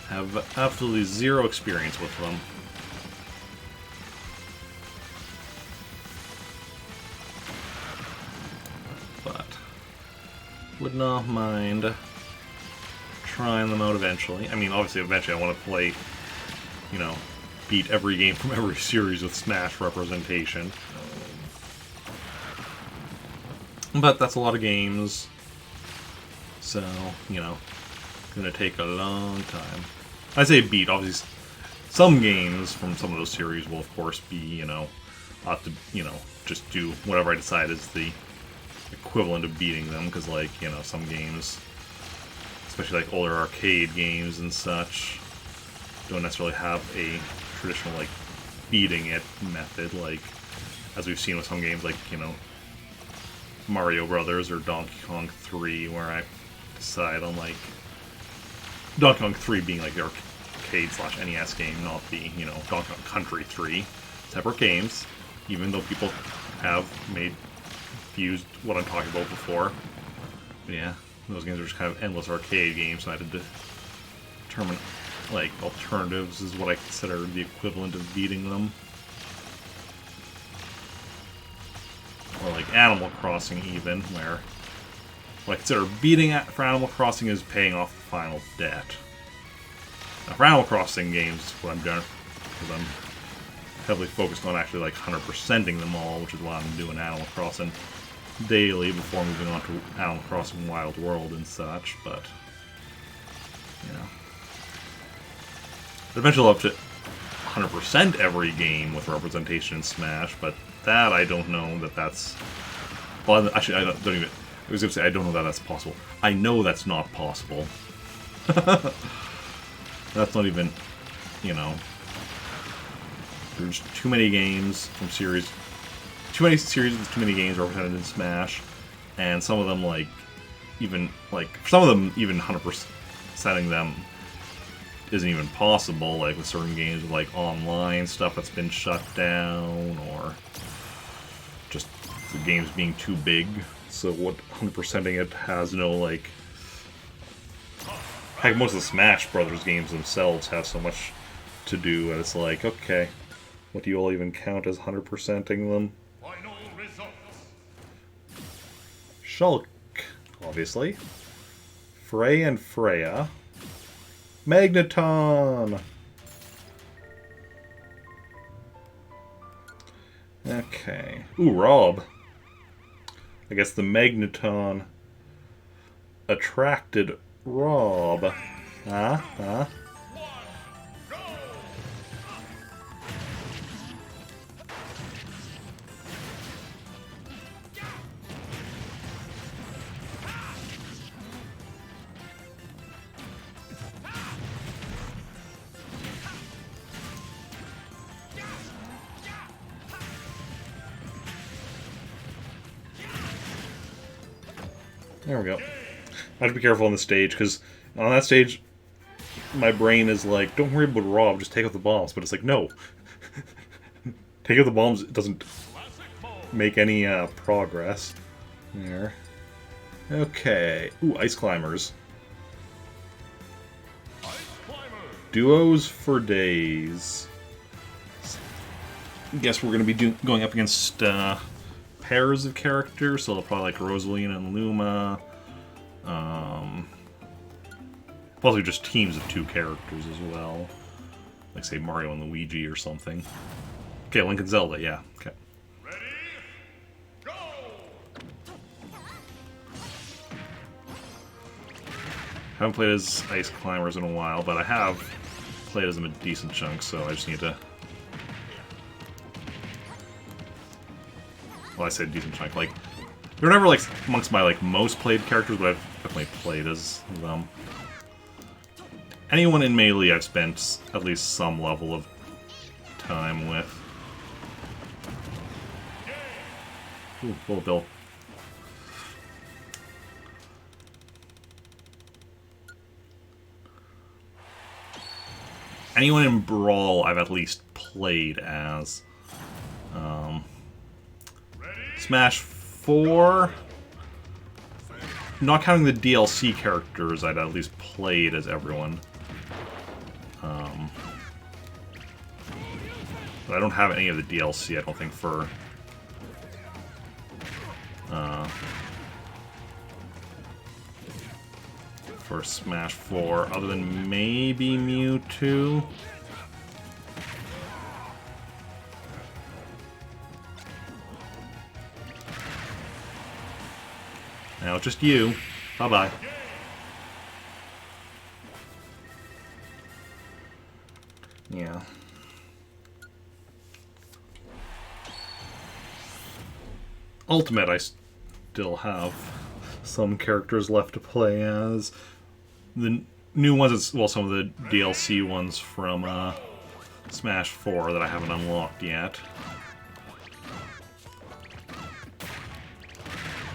Have absolutely zero experience with them. But would not mind trying them out eventually. I mean, obviously, eventually I want to play, you know, beat every game from every series with Smash representation. But that's a lot of games, so, you know, gonna take a long time. I say beat, obviously, some games from some of those series will, of course, be, you know, I'll have to, you know, just do whatever I decide is the equivalent of beating them, because, like, you know, some games, especially, like, older arcade games and such, don't necessarily have a traditional, like, beating it method, like, as we've seen with some games, like, you know, Mario Brothers or Donkey Kong 3, where I side on like Donkey Kong 3 being like the arcade/NES game, not the, you know, Donkey Kong Country 3. Separate games, even though people have used what I'm talking about before. But yeah, those games are just kind of endless arcade games, so I had to determine, like, alternatives is what I consider the equivalent of beating them. Or like Animal Crossing even, where what I consider beating for Animal Crossing is paying off the final debt. Now for Animal Crossing games, what I'm doing, because I'm heavily focused on actually like 100%ing them all, which is why I'm doing Animal Crossing daily before moving on to Animal Crossing Wild World and such, but, you know. Eventually I'll up to 100% every game with representation in Smash, but that I don't know that that's... Well, actually, I don't even... I was going to say, I don't know that that's possible. I know that's not possible. That's not even, you know... There's too many games from series... Too many series with too many games represented in Smash, and some of them, like, even, like, for some of them, even 100%ing them isn't even possible, like with certain games with, like, online stuff that's been shut down, or just the games being too big, so what 100%ing it has no, like... Heck, most of the Smash Brothers games themselves have so much to do, and it's like, okay, what do you all even count as 100%ing them? Final results. Shulk, obviously. Frey and Freya. Magneton! Okay. Ooh, Rob. I guess the Magneton attracted Rob. Huh? Huh? There we go. I have to be careful on the stage, because on that stage, my brain is like, don't worry about Rob, just take out the bombs. But it's like, no. Take out the bombs, it doesn't make any progress. There. Okay. Ooh, Ice Climbers. Ice Climber. Duos for days. Guess we're going to be going up against pairs of characters, so they'll probably like Rosalina and Luma. Possibly just teams of 2 characters as well. Like, say, Mario and Luigi or something. Okay, Link and Zelda, yeah. Okay. Ready? Go! Haven't played as Ice Climbers in a while, but I have played as them a decent chunk, so I just need to... Well, I said decent chunk, like... They're never, like, amongst my, like, most played characters, but I've definitely played as them. Anyone in Melee I've spent at least some level of time with. Ooh, Bullet Bill. Anyone in Brawl I've at least played as. Smash 4... Not counting the DLC characters, I'd at least played as everyone. But I don't have any of the DLC, I don't think, for Smash 4, other than maybe Mewtwo. Now it's just you. Bye-bye. Yeah. Ultimate, I still have some characters left to play as. The new ones, well, some of the DLC ones from Smash 4 that I haven't unlocked yet.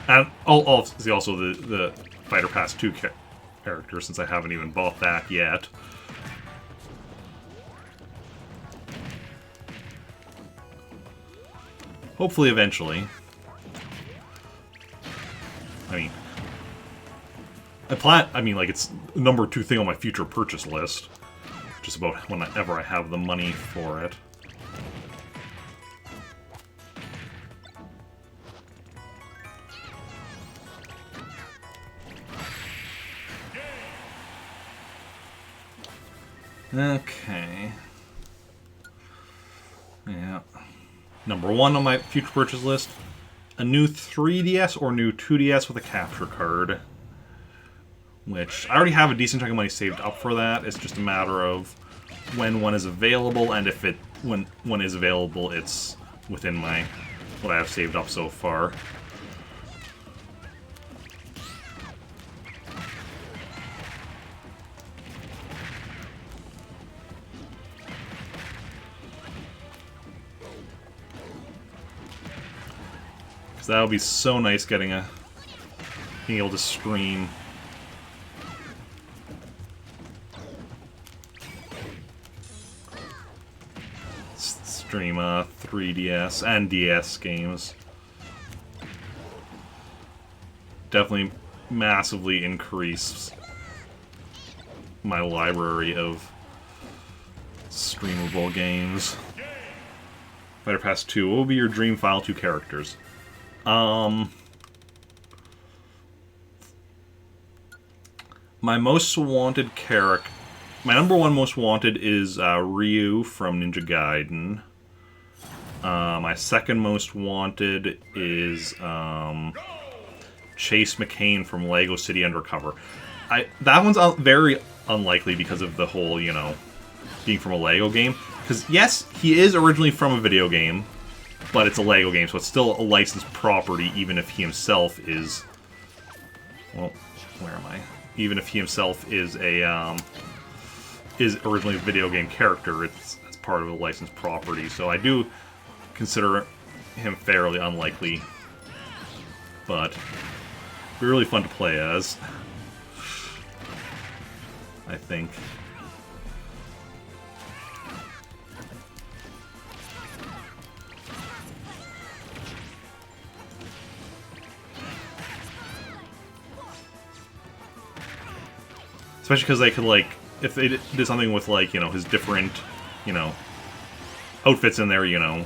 And also the Fighter Pass 2 character, since I haven't even bought that yet. Hopefully eventually. I mean, like, it's the number 2 thing on my future purchase list. Just about whenever I have the money for it. Okay. Yeah. Number 1 on my future purchase list. A new 3DS or new 2DS with a capture card. Which, I already have a decent chunk of money saved up for that. It's just a matter of when one is available, and if it, when one is available, it's within my, what I have saved up so far. Because that would be so nice being able to stream. Stream 3DS and DS games. Definitely massively increase my library of streamable games. Fighter Pass 2. What will be your dream Final 2 characters? My most wanted character... My number 1 most wanted is Ryu from Ninja Gaiden. My second most wanted is Chase McCain from Lego City Undercover. That one's very unlikely because of the whole, you know, being from a Lego game. Because, yes, he is originally from a video game, but it's a Lego game, so it's still a licensed property, even if he himself is... Well, where am I? Even if he himself is a, is originally a video game character, it's part of a licensed property, so I do consider him fairly unlikely, but be really fun to play as, I think. Especially because they could, like, if they did something with, like, you know, his different, you know, outfits in there, you know,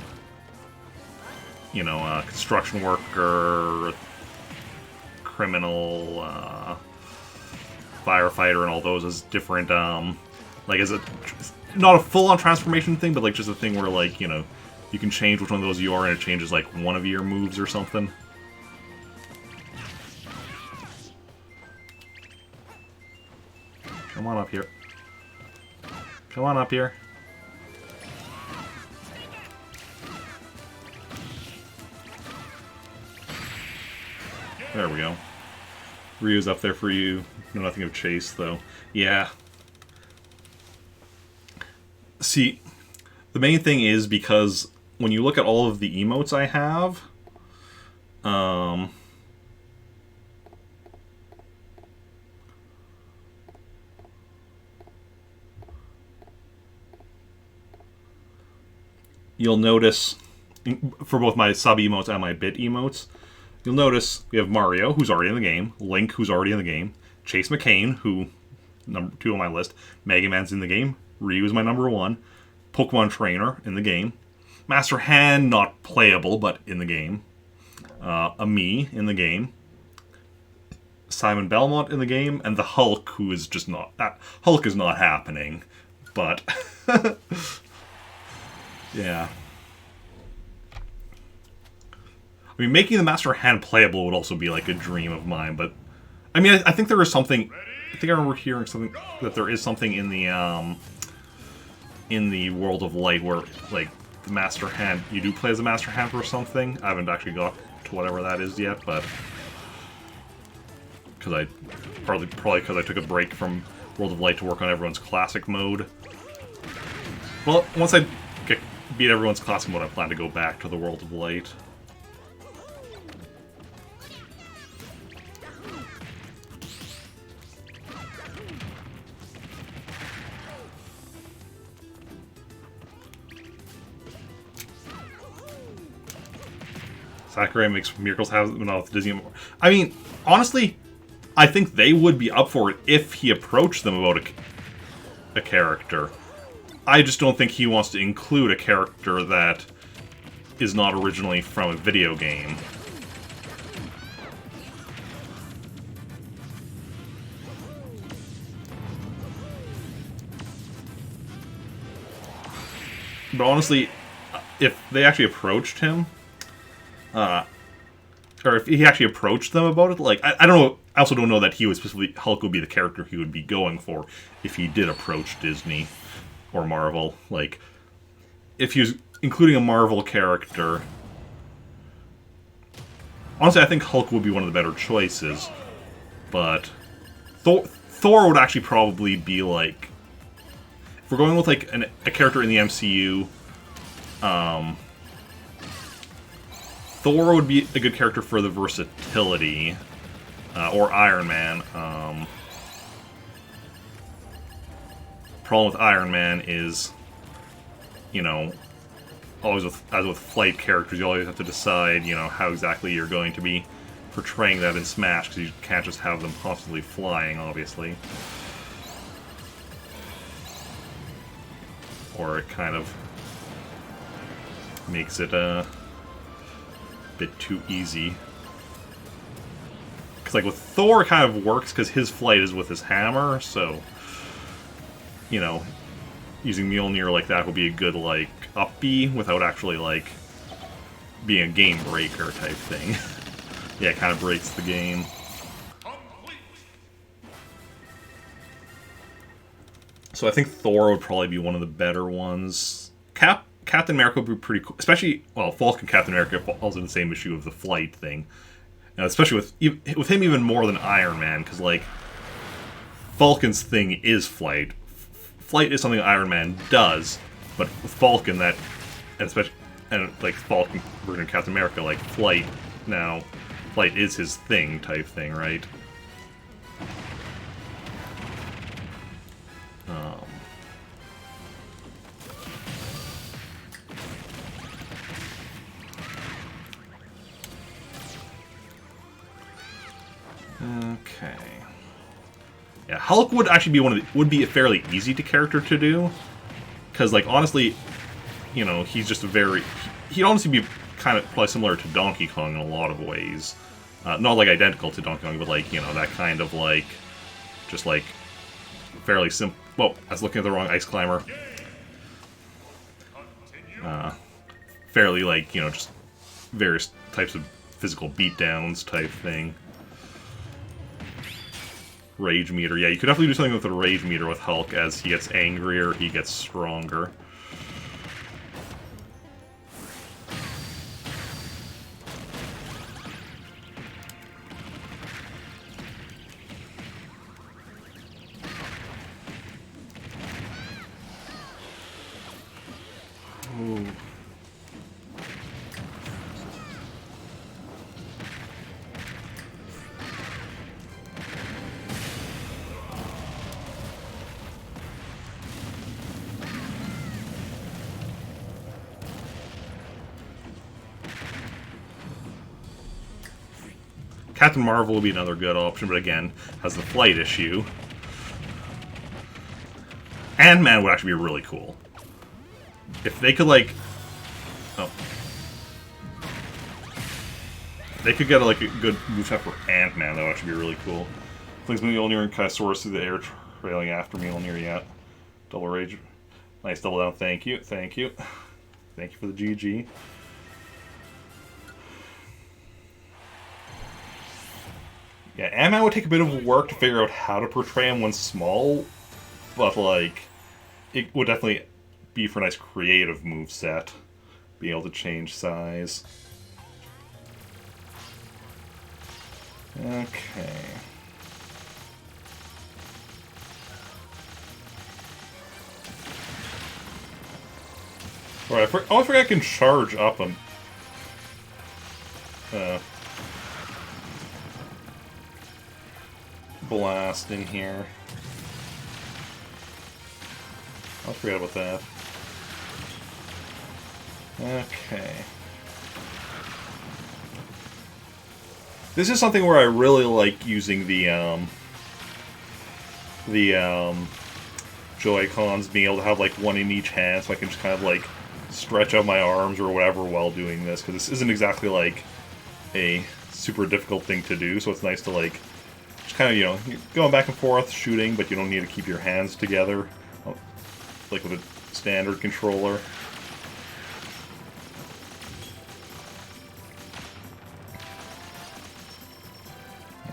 construction worker, criminal, firefighter, and all those as different, like, as a, not a full-on transformation thing, but, like, just a thing where, like, you know, you can change which one of those you are, and it changes, like, one of your moves or something. Come on up here. Come on up here. There we go. Ryu's up there for you. No, nothing of Chase, though. Yeah. See, the main thing is because when you look at all of the emotes I have, you'll notice, for both my sub-emotes and my bit emotes, you'll notice we have Mario, who's already in the game, Link, who's already in the game, Chase McCain, who, number 2 on my list, Mega Man's in the game, Ryu is my number 1, Pokemon Trainer in the game, Master Hand, not playable, but in the game, Ami in the game, Simon Belmont in the game, and the Hulk, who is just not... Hulk is not happening, but... Yeah. I mean, making the Master Hand playable would also be, like, a dream of mine, but... I mean, I think there is something... I think I remember hearing something... That there is something in the World of Light where, like, the Master Hand... You do play as a Master Hand or something. I haven't actually got to whatever that is yet, but... Because I... Probably because I took a break from World of Light to work on everyone's classic mode. Well, once I beat everyone's classic mode, I plan to go back to the World of Light. Sakurai makes miracles happen with Disney. I mean, honestly, I think they would be up for it if he approached them about a character. I just don't think he wants to include a character that is not originally from a video game. But honestly, if they actually approached him, or if he actually approached them about it, like, I don't know, I also don't know that he would specifically, Hulk would be the character he would be going for if he did approach Disney or Marvel. Like, if he was including a Marvel character, honestly, I think Hulk would be one of the better choices, but Thor would actually probably be, like, if we're going with, like, a character in the MCU, Thor would be a good character for the versatility, or Iron Man. Problem with Iron Man is, you know, always as with flight characters, you always have to decide, you know, how exactly you're going to be portraying that in Smash, because you can't just have them constantly flying, obviously. Or it kind of makes it a bit too easy. Because, like, with Thor, it kind of works because his flight is with his hammer, so, you know, using Mjolnir like that would be a good, like, up B without actually, like, being a game breaker type thing. Yeah, it kind of breaks the game. Complete. So I think Thor would probably be one of the better ones. Captain America would be pretty cool, especially, well, Falcon Captain America falls in the same issue of the flight thing. Especially with him even more than Iron Man, because, like, Falcon's thing is flight. Flight is something Iron Man does, but with Falcon, that, and especially, and like Falcon version of Captain America, like, flight is his thing type thing, right? Okay. Yeah, Hulk would actually be would be a fairly easy character to do, because, like, honestly, you know, he's just he'd honestly be kind of probably similar to Donkey Kong in a lot of ways. Not, like, identical to Donkey Kong, but, like, you know, that kind of, like, just, like, fairly simple. Whoa, I was looking at the wrong ice climber. Fairly, like, you know, just various types of physical beatdowns type thing. Rage meter. Yeah, you could definitely do something with the rage meter with Hulk. As he gets angrier, he gets stronger. Ooh. Captain Marvel would be another good option, but again, has the flight issue. Ant-Man would actually be really cool. If they could, like... Oh. They could get, like, a good moveset for Ant-Man, that would actually be really cool. Flings Mjolnir and Kaisaurus through the air, trailing after Mjolnir, yeah. Double rage. Nice double down, thank you, thank you. Thank you for the GG. Yeah, Ant-Man would take a bit of work to figure out how to portray him when small, but, like, it would definitely be for a nice creative moveset, being able to change size. Okay. Alright, I always forget I can charge up him. Blast in here. I forgot about that. Okay. This is something where I really like using the Joy-Cons, being able to have like one in each hand, so I can just kind of like stretch out my arms or whatever while doing this, because this isn't exactly like a super difficult thing to do, so it's nice to like just kind of, you know, going back and forth shooting, but you don't need to keep your hands together like with a standard controller.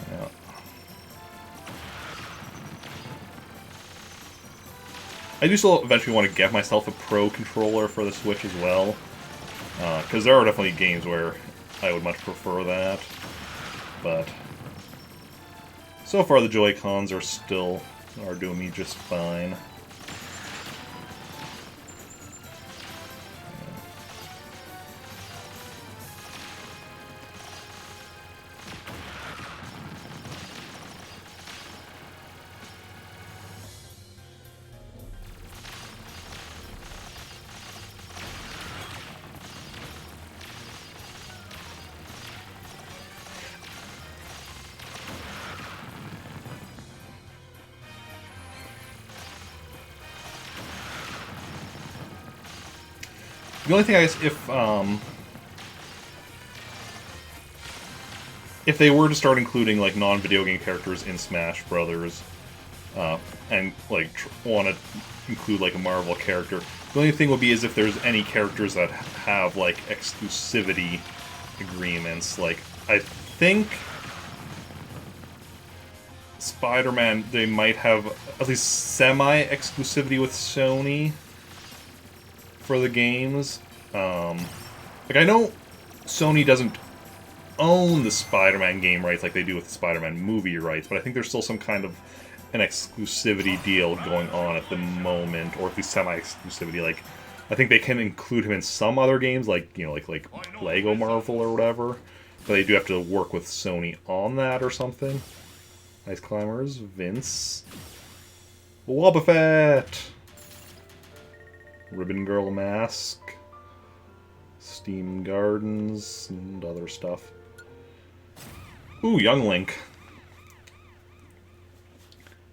Yeah. I do still eventually want to get myself a Pro controller for the Switch as well, because there are definitely games where I would much prefer that, but so far the Joy-Cons are doing me just fine. The only thing, I guess, if they were to start including like non-video game characters in Smash Brothers, and like want to include like a Marvel character, the only thing would be is if there's any characters that have like exclusivity agreements. Like I think Spider-Man, they might have at least semi-exclusivity with Sony for the games. Like, I know Sony doesn't own the Spider-Man game rights like they do with the Spider-Man movie rights, but I think there's still some kind of an exclusivity deal going on at the moment, or at least semi-exclusivity. Like, I think they can include him in some other games, like, you know, like Lego Marvel or whatever, but they do have to work with Sony on that or something. Ice Climbers, Vince, Wobbuffet, Ribbon Girl Mask, Steam Gardens, and other stuff. Ooh, Young Link.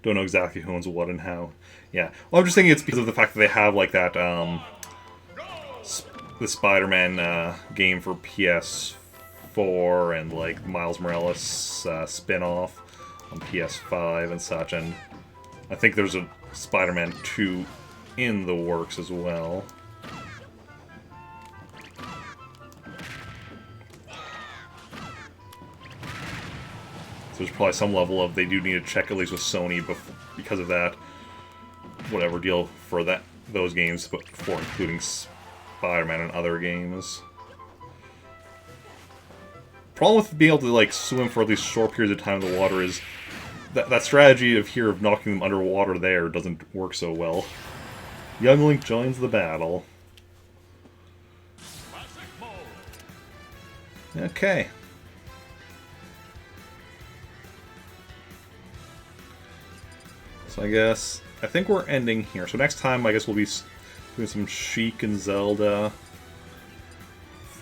Don't know exactly who owns what and how. Yeah. Well, I'm just thinking it's because of the fact that they have, like, that, the Spider-Man, game for PS4 and, like, Miles Morales, spin-off on PS5 and such, and I think there's a Spider-Man 2 in the works as well. So there's probably some level of they do need to check at least with Sony because of that, whatever deal for those games, but for including Spider-Man and other games. Problem with being able to like swim for at least short periods of time in the water is that strategy of knocking them underwater there doesn't work so well. Young Link joins the battle. Okay. So I think we're ending here. So next time, I guess we'll be doing some Sheik and Zelda.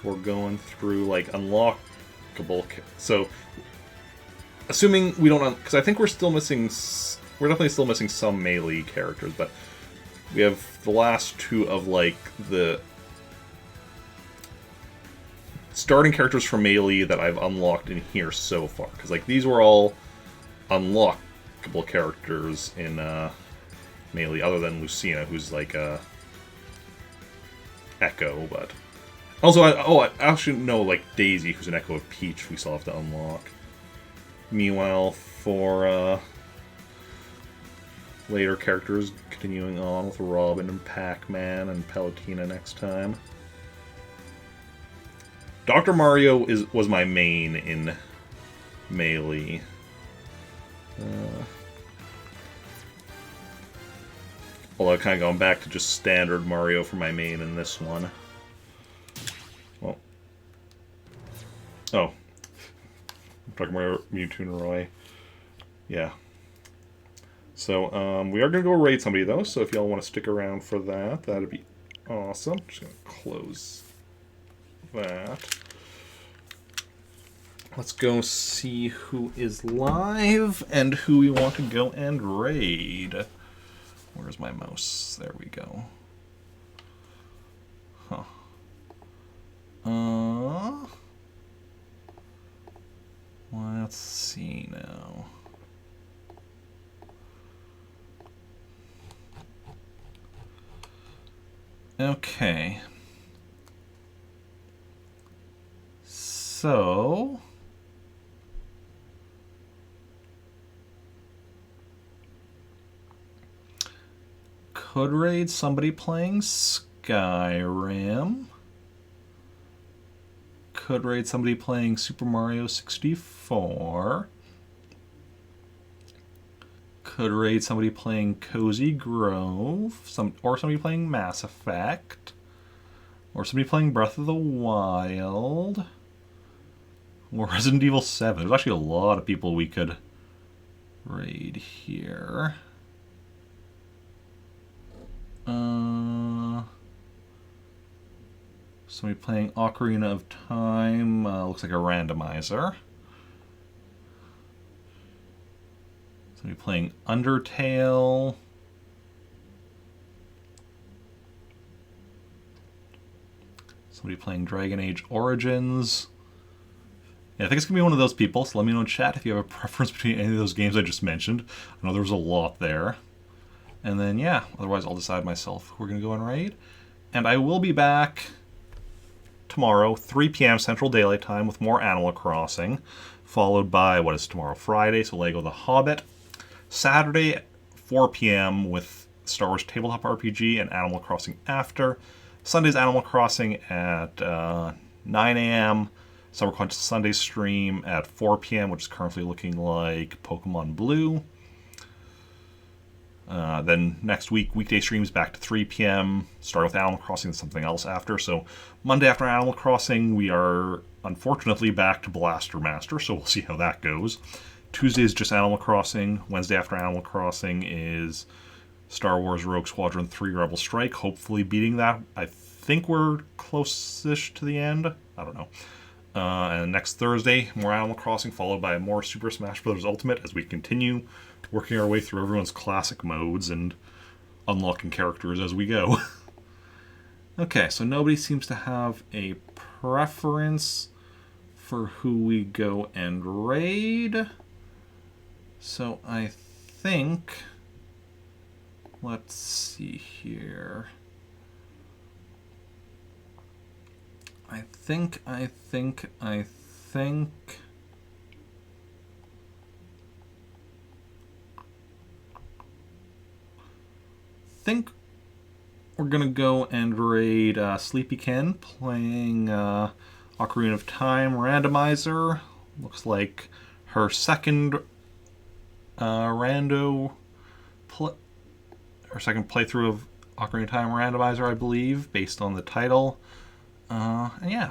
We're going through, like, unlockable... So, assuming we don't... Because I think we're still missing... We're definitely still missing some Melee characters, but we have the last two of, like, the starting characters from Melee that I've unlocked in here so far. Because, like, these were all unlockable characters in Melee, other than Lucina, who's, like, Echo, but... Also, I actually know, like, Daisy, who's an Echo of Peach, we still have to unlock. Meanwhile, for later characters, continuing on with Robin and Pac-Man and Palutena next time. Dr. Mario was my main in Melee. Although I've kind of gone back to just standard Mario for my main in this one. Well. Oh. Dr. Mario, Mewtwo, and Roy. Yeah. So, we are going to go raid somebody, though, so if y'all want to stick around for that, that'd be awesome. Just going to close that. Let's go see who is live and who we want to go and raid. Where's my mouse? There we go. Huh. Let's see now. Okay. So could raid somebody playing Skyrim. Could raid somebody playing Super Mario 64. Could raid somebody playing Cozy Grove. Or somebody playing Mass Effect. Or somebody playing Breath of the Wild. Or Resident Evil 7. There's actually a lot of people we could raid here. Somebody playing Ocarina of Time. Looks like a randomizer. Somebody playing Undertale. Somebody playing Dragon Age Origins. Yeah, I think it's going to be one of those people, so let me know in chat if you have a preference between any of those games I just mentioned. I know there was a lot there. And then, yeah, otherwise I'll decide myself who we're going to go and raid. And I will be back tomorrow, 3 p.m. Central Daylight Time, with more Animal Crossing, followed by, what is tomorrow? Friday, so Lego The Hobbit. Saturday, 4 p.m. with Star Wars Tabletop RPG and Animal Crossing After. Sunday's Animal Crossing at 9 a.m. Summer Crunch Sunday stream at 4 p.m., which is currently looking like Pokemon Blue. Then next week, weekday streams back to 3 p.m., starting with Animal Crossing and something else after. So Monday after Animal Crossing, we are unfortunately back to Blaster Master, so we'll see how that goes. Tuesday is just Animal Crossing. Wednesday after Animal Crossing is Star Wars Rogue Squadron 3 Rebel Strike, hopefully beating that. I think we're close-ish to the end. I don't know. And next Thursday, more Animal Crossing, followed by more Super Smash Bros. Ultimate as we continue working our way through everyone's classic modes and unlocking characters as we go. Okay, so nobody seems to have a preference for who we go and raid. So I think... Let's see here. I think we're gonna go and raid Sleepy Ken playing Ocarina of Time randomizer. Looks like her second her second playthrough of Ocarina of Time randomizer, I believe, based on the title. And yeah,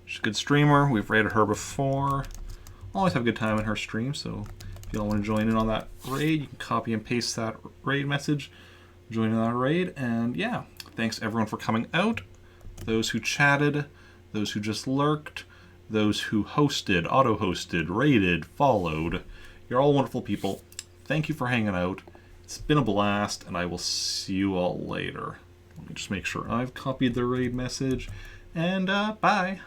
she's a good streamer. We've raided her before. Always have a good time in her stream, so if y'all want to join in on that raid, you can copy and paste that raid message, join in that raid, and yeah, thanks everyone for coming out. Those who chatted, those who just lurked, those who hosted, auto-hosted, raided, followed. You're all wonderful people. Thank you for hanging out. It's been a blast, and I will see you all later. Let me just make sure I've copied the raid message, and bye.